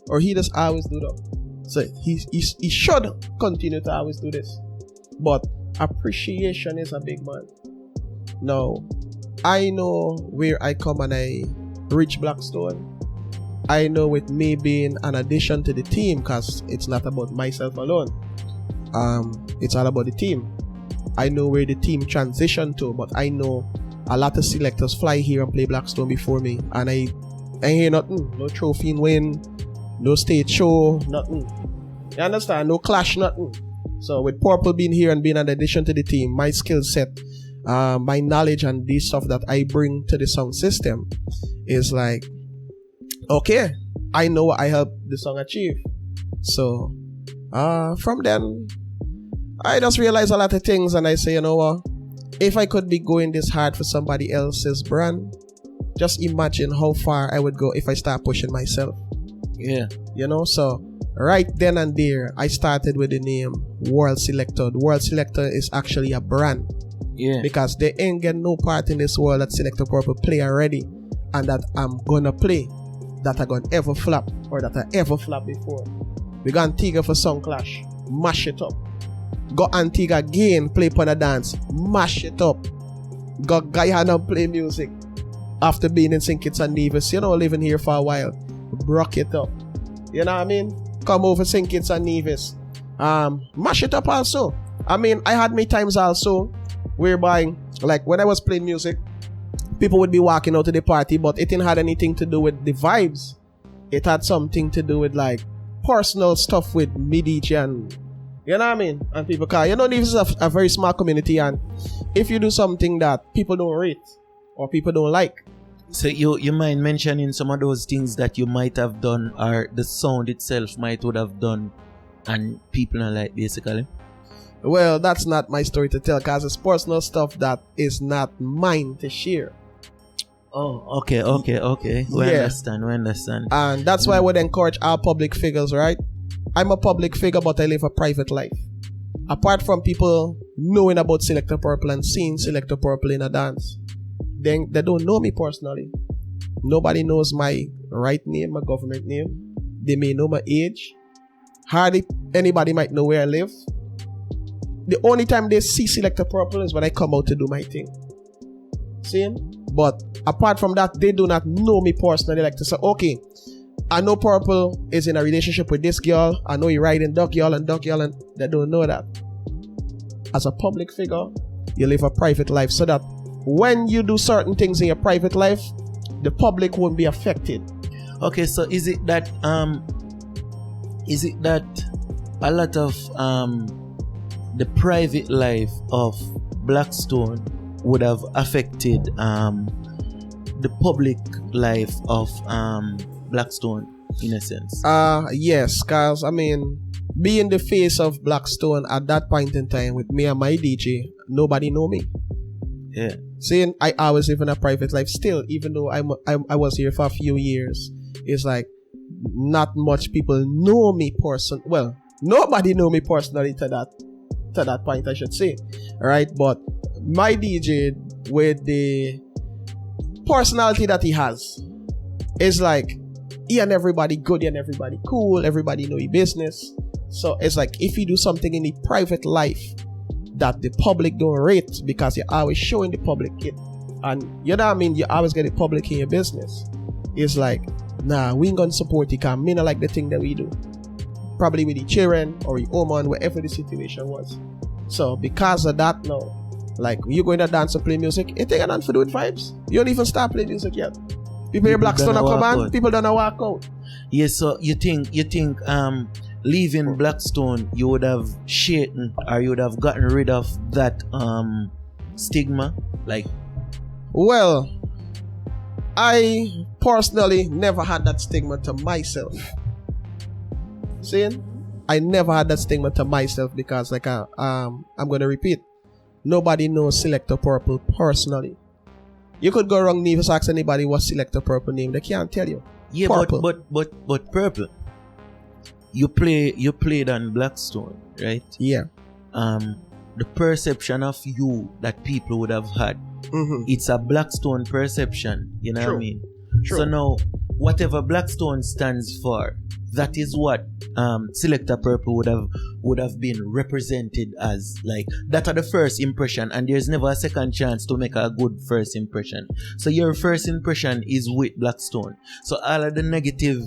Or he just always do that. So he should continue to always do this. But appreciation is a big man. Now, I know where I come and I reach Blackstone. I know with me being an addition to the team, because it's not about myself alone. It's all about the team. I know where the team transitioned to, but I know a lot of selectors fly here and play Blackstone before me, and I ain't hear nothing. No trophy in win, no stage show, nothing. You understand? No clash, nothing. So with Purple being here and being an addition to the team, my skill set, my knowledge and this stuff that I bring to the sound system is like, okay, I know what I helped the song achieve. So from then, I just realized a lot of things, and I say, you know what, if I could be going this hard for somebody else's brand, just imagine how far I would go if I start pushing myself. Yeah. You know, so right then and there, I started with the name World Selector. The World Selector is actually a brand. Yeah. Because they ain't get no part in this world that Selector Purple play already, and that I'm gonna play, that are gonna ever flop, or that I ever flop before. We got Antigua for Soundclash, mash it up. Got Antigua again, play upon a dance, mash it up. Got Guyana play music after being in St. Kitts and Nevis, you know, living here for a while. Broke it up. You know what I mean? Come over St. Kitts and Nevis. Mash it up also. I mean, I had my times also whereby, like when I was playing music, people would be walking out to the party, but it didn't have anything to do with the vibes. It had something to do with like personal stuff with me-DJ, and you know what I mean? And people call, you know, this is a very small community, and if you do something that people don't rate or people don't like. So you mind mentioning some of those things that you might have done, or the sound itself would have done, and people don't like, basically? Well, that's not my story to tell, because it's personal stuff that is not mine to share. Oh, okay. We understand. And that's why I would encourage our public figures, right? I'm a public figure, but I live a private life. Apart from people knowing about Selector Purple and seeing Selector Purple in a dance, then they don't know me personally. Nobody knows my right name, my government name. They may know my age. Hardly anybody might know where I live. The only time they see Selector Purple is when I come out to do my thing. See? But apart from that, they do not know me personally. Like to say, okay, I know Purple is in a relationship with this girl. I know he riding duck y'all, and they don't know that. As a public figure, you live a private life, so that when you do certain things in your private life, the public won't be affected. Okay, so is it that a lot of the private life of Blackstone would have affected the public life of Blackstone in a sense? Yes, cause I mean, being the face of Blackstone at that point in time with me and my DJ, nobody know me. Yeah. Saying I always live in a private life still, even though I was here for a few years. It's like not much people know me well, nobody know me personally to that point, I should say. Alright, but my DJ, with the personality that he has, is like he and everybody good and everybody cool, everybody know his business. So it's like if you do something in the private life that the public don't rate, because you're always showing the public it, and you know what I mean, you always get the public in your business, it's like, nah, we ain't gonna support you because me not like the thing that we do. Probably with the children or the woman, wherever the situation was. So because of that now, like you going to dance or play music, it ain't nothing to do with vibes. You don't even start playing music yet. People hear Blackstone come on, people don't walk out. Yes, so you think leaving Blackstone, you would have shaken, or you would have gotten rid of that stigma? Like, well, I personally never had that stigma to myself. Saying, I never had that stigma to myself because, like, I'm gonna repeat, nobody knows Selector Purple personally. You could go around Nevis, ask anybody what Selector Purple name, they can't tell you. Yeah, Purple. but Purple, you played on Blackstone, right? Yeah. The perception of you that people would have had, it's a Blackstone perception, you know what I mean? True. So now, whatever Blackstone stands for, that is what Selector Purple would have been represented as. Like, that are the first impression, and there's never a second chance to make a good first impression. So your first impression is with Blackstone. So all of the negative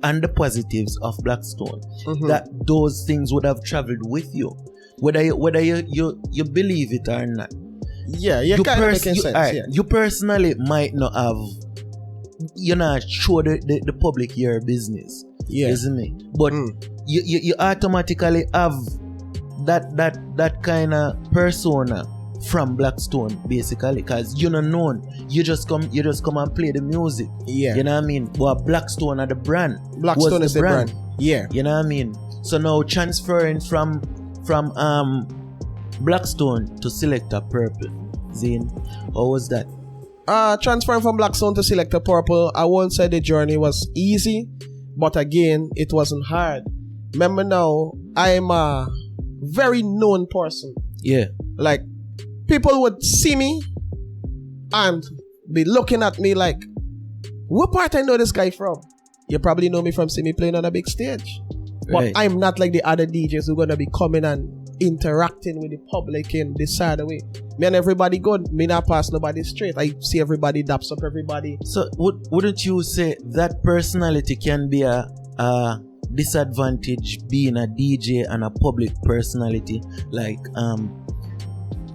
and the positives of Blackstone, that those things would have traveled with you, whether you believe it or not. Yeah, you kind of making sense. Right, yeah. You personally might not have, show the public your business. Yeah. Isn't it? But you automatically have that kind of persona from Blackstone, basically, because you're not known. You just come and play the music. Yeah. You know what I mean? But Blackstone are the brand. Blackstone is the brand. Yeah. You know what I mean? So now transferring from Blackstone to Selector Purple, Zane, how was that? Transferring from Blackstone to Selector Purple, I won't say the journey was easy, but again, it wasn't hard. Remember now, I'm a very known person. Yeah. Like, people would see me and be looking at me like, what part I know this guy from? You probably know me from seeing me playing on a big stage. Right. But I'm not like the other DJs who are going to be coming and interacting with the public in this side of the way. Me and everybody good. Me not pass nobody straight. I see everybody daps up everybody. So wouldn't you say that personality can be a disadvantage being a DJ and a public personality? Like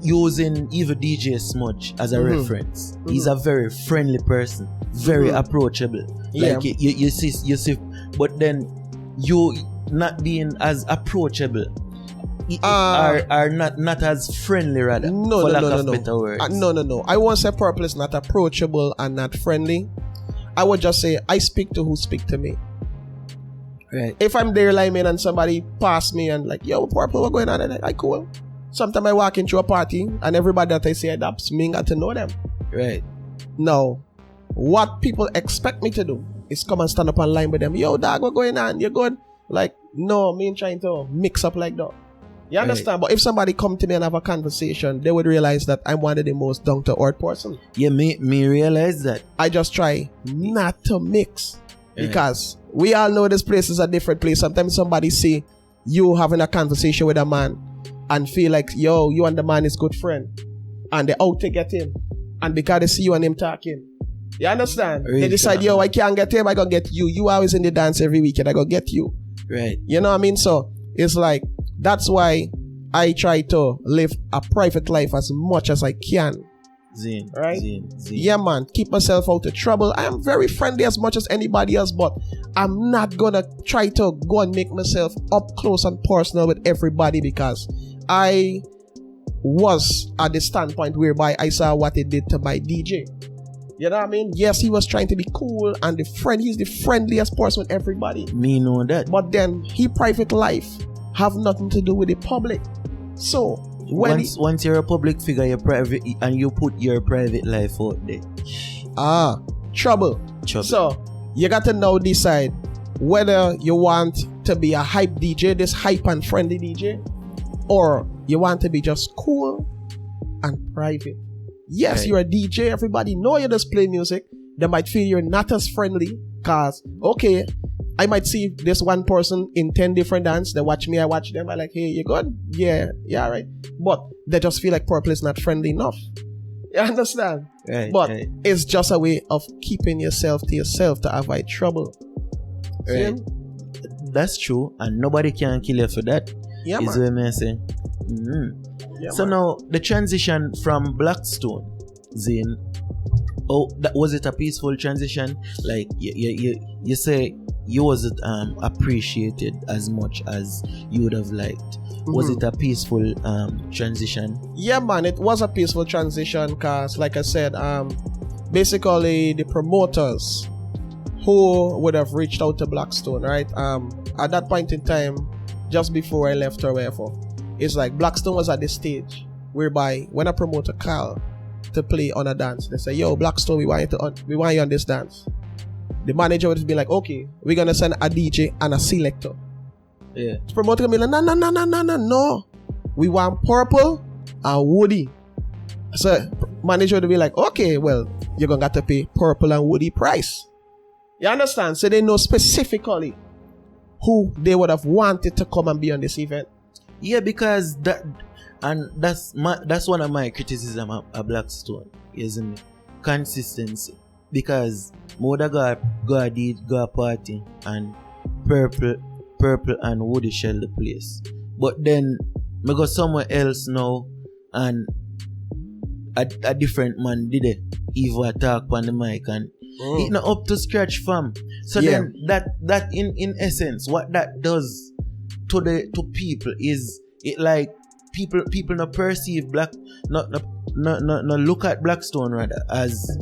using even DJ Smudge as a reference. He's a very friendly person, very approachable. Like you see, but then you not being as approachable. Are not as friendly, rather. No. Better words. No. I won't say Purple is not approachable and not friendly. I would just say I speak to who speak to me. Right. If I'm there like me and somebody pass me and like, yo, Purple, what going on? And I cool. Sometimes I walk into a party and everybody that I say adapts me, got to know them. Right. Now, what people expect me to do is come and stand up and line with them. Yo, dog, what going on? You good? Like, no, me ain't trying to mix up like that. You understand? Right. But if somebody come to me and have a conversation, they would realize that I'm one of the most down-to-earth person. Yeah, me realize that. I just try not to mix. Because we all know this place is a different place. Sometimes somebody see you having a conversation with a man and feel like, yo, you and the man is good friend. And they out to get him. And because they see you and him talking. You understand? Really, they decide, yo, I can't get him, I gonna get you. You always in the dance every weekend, I gonna get you. Right. You know what I mean? So it's like, that's why I try to live a private life as much as I can. Zine. Right? Zine. Yeah, man. Keep myself out of trouble. I am very friendly as much as anybody else, but I'm not gonna try to go and make myself up close and personal with everybody because I was at the standpoint whereby I saw what it did to my DJ. You know what I mean? Yes, he was trying to be cool and he's the friendliest person with everybody. Me know that. But then he private life have nothing to do with the public. So once you're a public figure, you're private, and you put your private life out there. Trouble. So you got to now decide whether you want to be a hype DJ, this hype and friendly DJ, or you want to be just cool and private. Yes, You're a DJ. Everybody know you just play music. They might feel you're not as friendly because, okay, I might see this one person in 10 different dance. They watch me, I watch them. I'm like, hey, you good? Yeah, right. But they just feel like Purple is not friendly enough. You understand? But it's just a way of keeping yourself to yourself to avoid trouble. Right. That's true, and nobody can kill you for that. Yeah, is what I'm saying. So now the transition from Blackstone, Zane. Was it a peaceful transition? Like you say you wasn't appreciated as much as you would have liked. Was it a peaceful transition? Yeah, man, it was a peaceful transition because, like I said, basically the promoters who would have reached out to Blackstone, right? At that point in time, just before I left or whatever, it's like Blackstone was at this stage whereby when a promoter called to play on a dance, they say, yo, Blackstone, we want you on this dance. The manager would be like, okay, we're gonna send a DJ and a selector. The promoter will be like, no. We want Purple and Woody. So manager would be like, okay, well, you're gonna have to pay Purple and Woody price. You understand? So they know specifically who they would have wanted to come and be on this event. Yeah, because that's one of my criticism of Blackstone, isn't it? Consistency. Because Moda go a party and Purple and Woody shell the place. But then me go somewhere else now and a different man did it. Even attack on the mic and it not up to scratch, fam. So then that in essence what that does to people is it like people not perceive not look at Blackstone rather as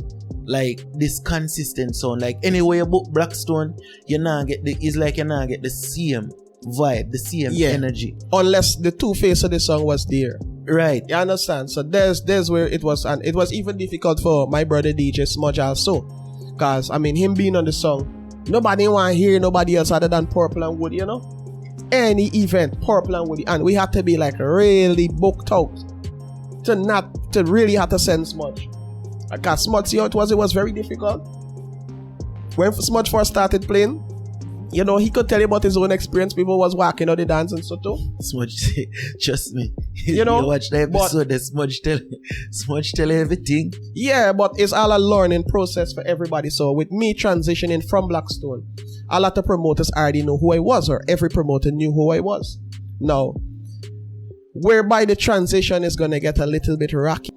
like this consistent sound. Like anyway you book Blackstone, you're not get the same vibe, the same energy. Unless the two face of the song was there. Right. You understand? So there's where it was, and it was even difficult for my brother DJ Smudge also. Cause I mean him being on the song, nobody want to hear nobody else other than Purple and Woody, you know? Any event, Purple and Woody, and we had to be like really booked out to really have to send Smudge. Because Smudge, see how it was very difficult. When Smudge first started playing, you know, he could tell you about his own experience. People was walking on the dance and so too. Smudge, trust me. You know, you watch the episode, Smudge tell everything. Yeah, but it's all a learning process for everybody. So with me transitioning from Blackstone, a lot of promoters already know who I was, or every promoter knew who I was. Now, whereby the transition is going to get a little bit rocky,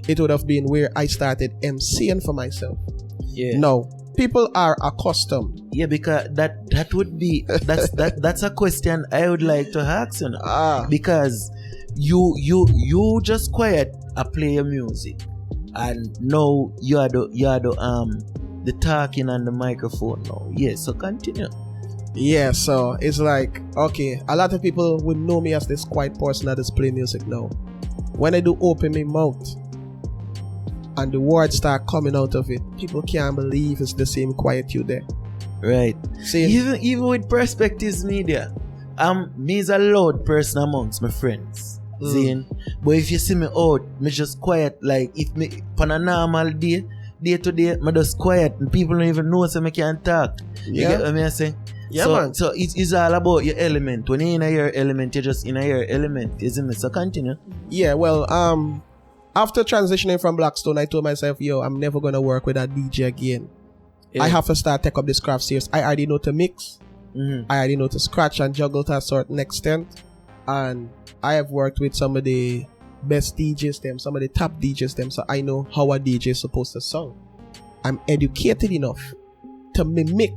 it would have been where I started MCing for myself. Yeah. Now, people are accustomed. Yeah, because that would be that's a question I would like to ask you now. Because you just quiet play your music, and now you are the talking on the microphone now. Yeah, so continue. Yeah, so it's like, okay, a lot of people would know me as this quiet person that just play music now. When I do open my mouth and the words start coming out of it, people can't believe it's the same quiet you there. Right. See, even with Perspectives Media, me is a loud person amongst my friends. Zane. But if you see me out, me just quiet. Like if me on a normal day to day, me just quiet and people don't even know so me can't talk. You get what I'm saying? Yeah, man. So it's all about your element. When you're in your element, you're just in your element, isn't it? So continue. Yeah, well, after transitioning from Blackstone, I told myself, yo, I'm never gonna work with a DJ again. Yeah. I have to start take up this craft serious. I already know to mix. I already know to scratch and juggle to a certain extent. And I have worked with some of the best DJs some of the top DJs so I know how a DJ is supposed to sound. I'm educated enough to mimic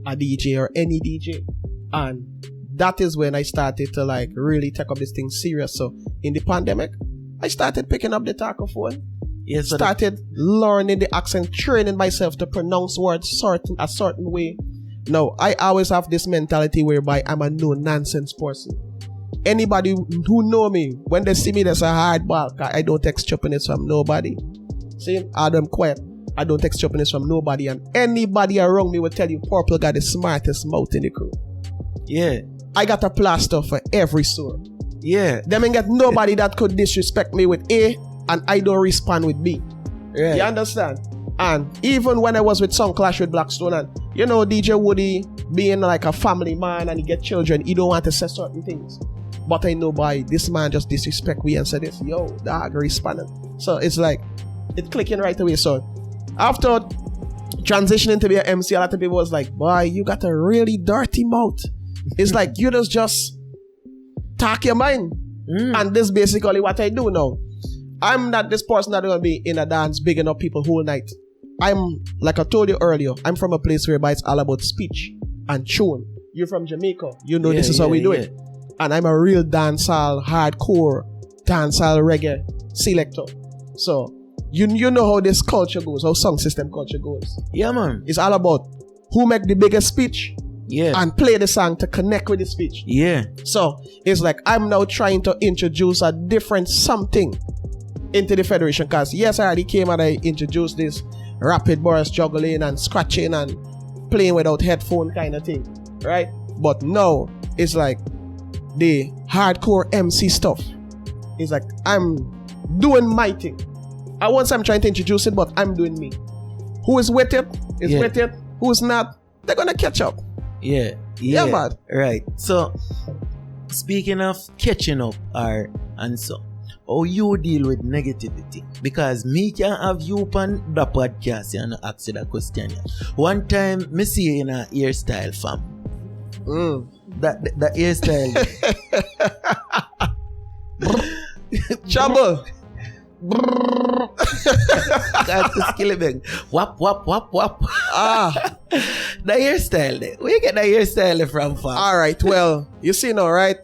a DJ or any DJ, and that is when I started to like really take up this thing serious. So in the pandemic, I started picking up the takeoff. Yes, started learning the accent, training myself to pronounce words a certain way. Now I always have this mentality whereby I'm a no nonsense person. Anybody who know me, when they see me, there's a hard ball. I don't take stupidness from nobody. See, Adam quiet. I don't take stupidness from nobody. And anybody around me will tell you Purple got the smartest mouth in the crew. Yeah. I got a plaster for every sore. Yeah. Them ain't got nobody that could disrespect me with A and I don't respond with B. Right. You understand? And even when I was with Soundclash with Blackstone, and you know, DJ Woody being like a family man and he get children, he don't want to say certain things. But I know by this man just disrespect we and say this, yo, dog, responding. So it's like, it's clicking right away. So after transitioning to be an MC, a lot of people was like, boy, you got a really dirty mouth. It's like, you just talk your mind. And this basically what I do now. I'm not this person that gonna be in a dance bigging up people whole night. I'm, like I told you earlier, I'm from a place whereby it's all about speech and tune. You're from Jamaica. You know this is how we do it. And I'm a real dancehall, hardcore, dancehall reggae selector. So, you know how this culture goes, how song system culture goes. Yeah, man. It's all about who make the biggest speech and play the song to connect with the speech. Yeah. So, it's like I'm now trying to introduce a different something into the federation. Because yes, I already came and I introduced this rapid burst juggling and scratching and playing without headphone kind of thing. Right? But now, it's like the hardcore MC stuff. It's like I'm doing my thing. I once I'm trying to introduce it, but I'm doing me. Who is with it is with it. Who's not, they're gonna catch up. Yeah, man. Right. So speaking of catching up, and so how you deal with negativity? Because me can have you on the podcast and ask you that question. One time me see you in a hairstyle, fam. That hairstyle. Trouble. That's the skill bang. Wap. The hairstyle there. Where you get the hairstyle from, fam? Alright, well, you see now, right?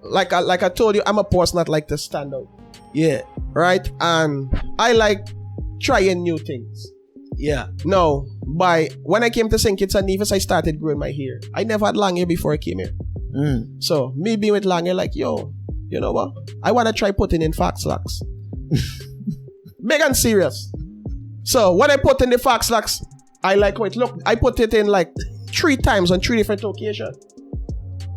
Like I told you, I'm a person that like to stand out. Yeah. Right? And I like trying new things. Yeah. No, when I came to St. Kitts and Nevis, I started growing my hair. I never had long hair before I came here. So, me being with long hair, like, yo, you know what? I want to try putting in fox locks. Big and serious. So, when I put in the fox locks, I like how it look. I put it in like 3 times on 3 different occasions.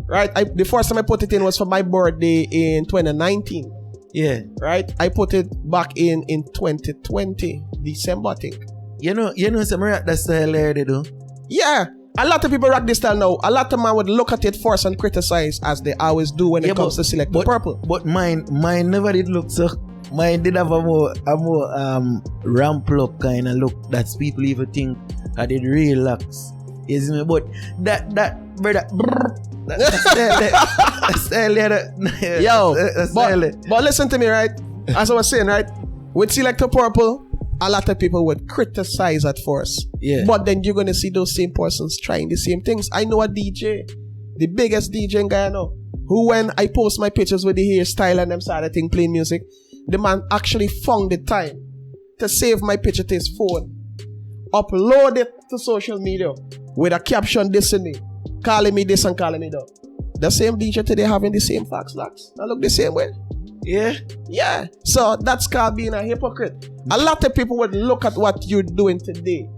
Right? The first time I put it in was for my birthday in 2019. Yeah. Right? I put it back in 2020, December, I think. You know, some rock that style there, they do. Yeah. A lot of people rock this style now. A lot of men would look at it first and criticize as they always do when it comes to Selector Purple. But mine never did look so. Mine did have a more ramp up kind of look that people even think I did relax. You see me? But that brother, that style there. Yo, but listen to me, right? As I was saying, right? With Selector Purple, a lot of people would criticize at first. Yeah. But then you're going to see those same persons trying the same things. I know a DJ, the biggest DJ in Guyana, who when I post my pictures with the hairstyle and them started thing playing music, the man actually found the time to save my picture to his phone, upload it to social media with a caption dissing me, calling me this and calling me that. The same DJ today having the same fax locks. I look the same way. Yeah. So that's called being a hypocrite. A lot of people would look at what you're doing today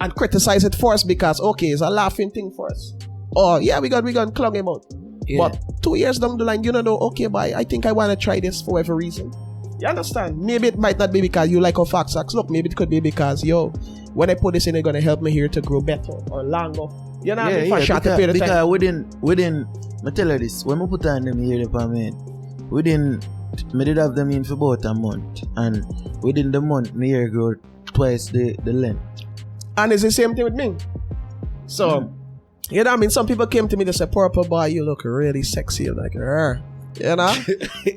and criticize it first because, okay, it's a laughing thing first. Or, yeah, we gonna clog him out. Yeah. But 2 years down the line, you know, okay, bye, I think I want to try this for whatever reason. You understand? Maybe it might not be because you like our fax locks. Look, maybe it could be because, yo, when I put this in, it's going to help me here to grow better or longer. You know what I mean? For a short period of time. Because within, I tell you this, when I put on them here, I did have them in for about a month, and within the month, my hair grew twice the length. And it's the same thing with me. So, you know what I mean? Some people came to me, they said, Purple boy, you look really sexy. I'm like, you know?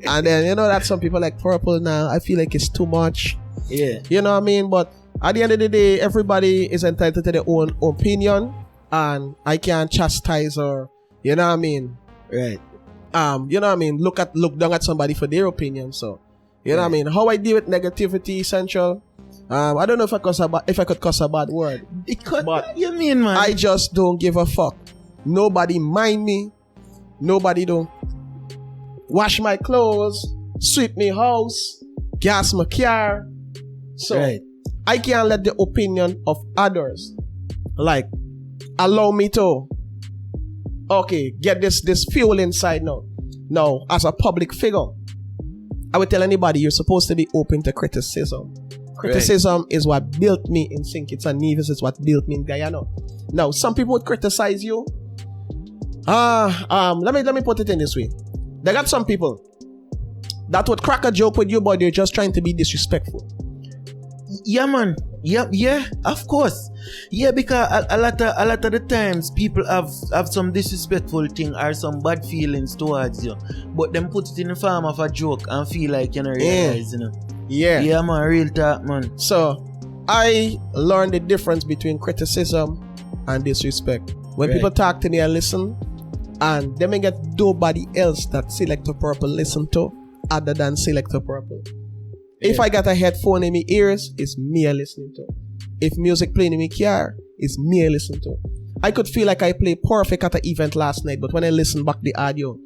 And then, you know that some people like Purple now, I feel like it's too much. Yeah. You know what I mean? But at the end of the day, everybody is entitled to their own opinion, and I can't chastise or, you know what I mean? Right. You know what I mean? Look down at somebody for their opinion. So, you know what I mean? How I deal with negativity, Central. I don't know if I could cuss a bad word. But you mean, man? I just don't give a fuck. Nobody mind me. Nobody don't. wash my clothes, sweep my house, gas my car. So I can't let the opinion of others like allow me to get this fuel inside now. Now, as a public figure, I would tell anybody you're supposed to be open to criticism. Criticism is what built me in St. Kitts and Nevis, is what built me in Guyana. Now, some people would criticize you. Let me put it in this way. They got some people that would crack a joke with you, but they're just trying to be disrespectful. Yeah, man. Yeah, of course. Yeah, because a lot of the times people have some disrespectful thing or some bad feelings towards you, but them put it in the form of a joke and feel like you know realize, you know. Yeah, man, real talk, man. So I learned the difference between criticism and disrespect. When people talk to me, I listen, and they may get nobody else that Selector Purple listen to other than Selector Purple. If I got a headphone in my ears, it's me I listening to. If music playing in my car, it's me I listen to. I could feel like I played perfect at an event last night, but when I listen back the audio,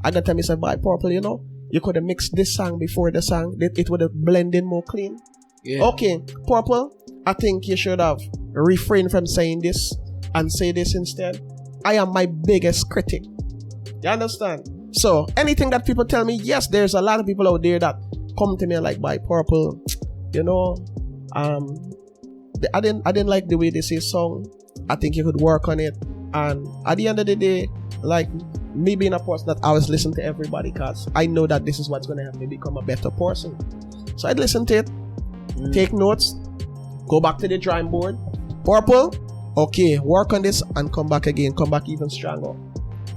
I got to tell myself, by Purple, you know, you could have mixed this song before the song. It would have blended more clean. Yeah. Okay, Purple, I think you should have refrained from saying this and say this instead. I am my biggest critic. You understand? So anything that people tell me, yes, there's a lot of people out there that come to me like, by Purple, you know, I didn't like the way they say song. I think you could work on it. And at the end of the day, like me being a person that I always listen to everybody, because I know that this is what's going to help me become a better person. So I'd listen to it, take notes, go back to the drawing board. Purple, okay, work on this and come back again, come back even stronger.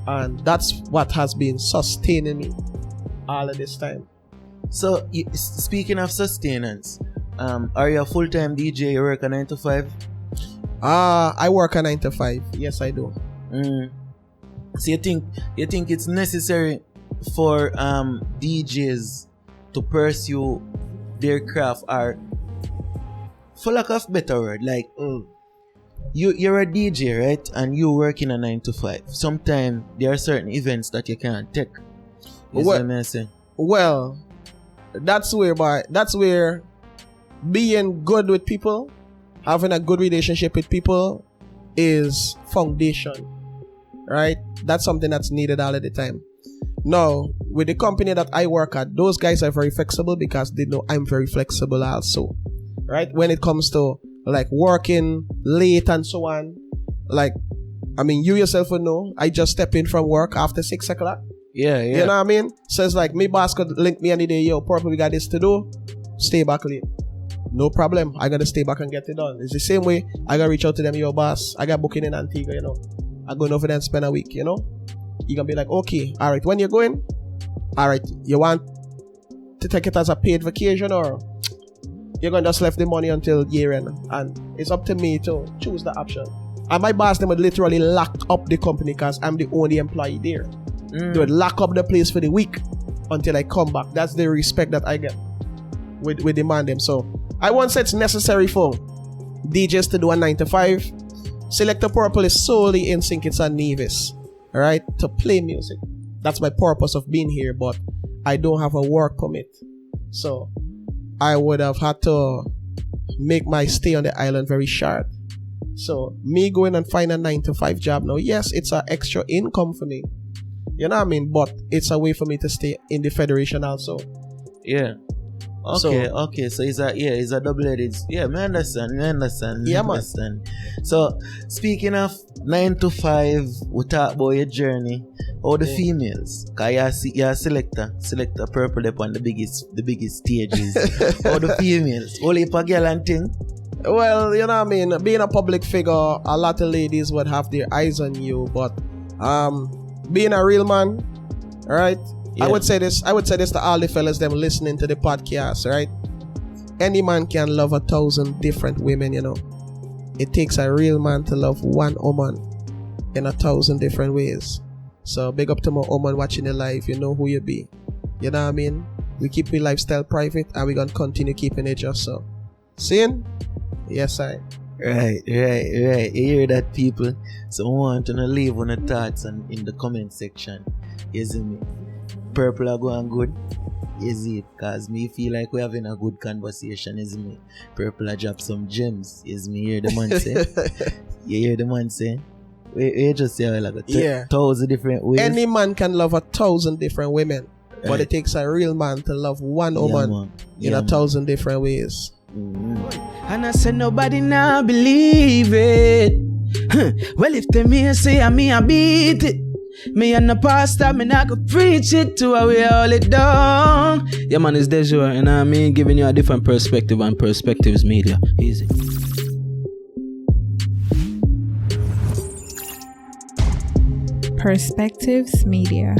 And that's what has been sustaining me all of this time. So, speaking of sustenance, are you a full-time DJ? You work a 9 to 5? I work a 9 to 5. Yes, I do. So you think it's necessary for DJs to pursue their craft, or for lack of better word, like you're a DJ, right? And you work in a 9 to 5. Sometimes there are certain events that you can't take. What I'm saying? Well, that's where being good with people, having a good relationship with people is foundation, right? That's something that's needed all of the time. Now, with the company that I work at, those guys are very flexible because they know I'm very flexible also, right? When it comes to like working late and so on, like, I mean, you yourself would know, I just step in from work after 6 o'clock. Yeah. You know what I mean? So it's like, me boss could link me any day, yo, Purple, we got this to do, stay back late. No problem. I gotta stay back and get it done. It's the same way I gotta reach out to them, yo, boss, I got booking in Antigua, you know. I'm going over there and spend a week, you know. You gonna be like, okay, alright, when you're going, alright, you want to take it as a paid vacation, or you're gonna just left the money until year end? And it's up to me to choose the option. And my boss, them would literally lock up the company because I'm the only employee there. They would lock up the place for the week until I come back. That's the respect that I get with demand them. So I won't say it's necessary for DJs to do a 9 to 5. Selector Purple is solely in St. Kitts and Nevis, right, to play music. That's my purpose of being here, but I don't have a work permit. So I would have had to make my stay on the island very short. So me going and find a 9 to 5 job now, yes, it's an extra income for me. You know what I mean? But it's a way for me to stay in the federation also. Yeah. Okay. So it's a double-edged. Yeah, I understand. Yeah, man. So speaking of 9 to 5, we talk about your journey. Or the females. Cause you're Selector Purple up on the biggest stages. Or the females. Only for girl and thing. Well, you know what I mean? Being a public figure, a lot of ladies would have their eyes on you, but being a real man, right? Yeah. I would say this to all the fellas them listening to the podcast, right? Any man can love 1,000 different women, you know. It takes a real man to love one woman in 1,000 different ways. So big up to my woman watching the live, you know who you be. You know what I mean? We keep your lifestyle private and we're gonna continue keeping it just so. Seeing? Yes, I. Right. You hear that, people? So I want to leave on the thoughts and in the comment section. You see me? Purple are going good. Is it? Cause me feel like we're having a good conversation, is me. Purple are drop some gems, is me. Hear the man say. You hear the man say. We just say like 1,000 different ways. Any man can love 1,000 different women, but it takes a real man to love one woman in 1,000 different ways. And I said nobody now believe it. Well, if them here say I beat it. Me and the pastor, me not go preach it to how we hold it down. Yeah, man, it's Dejure, and I mean, giving you a different perspective on Perspectives Media. Easy. Perspectives Media.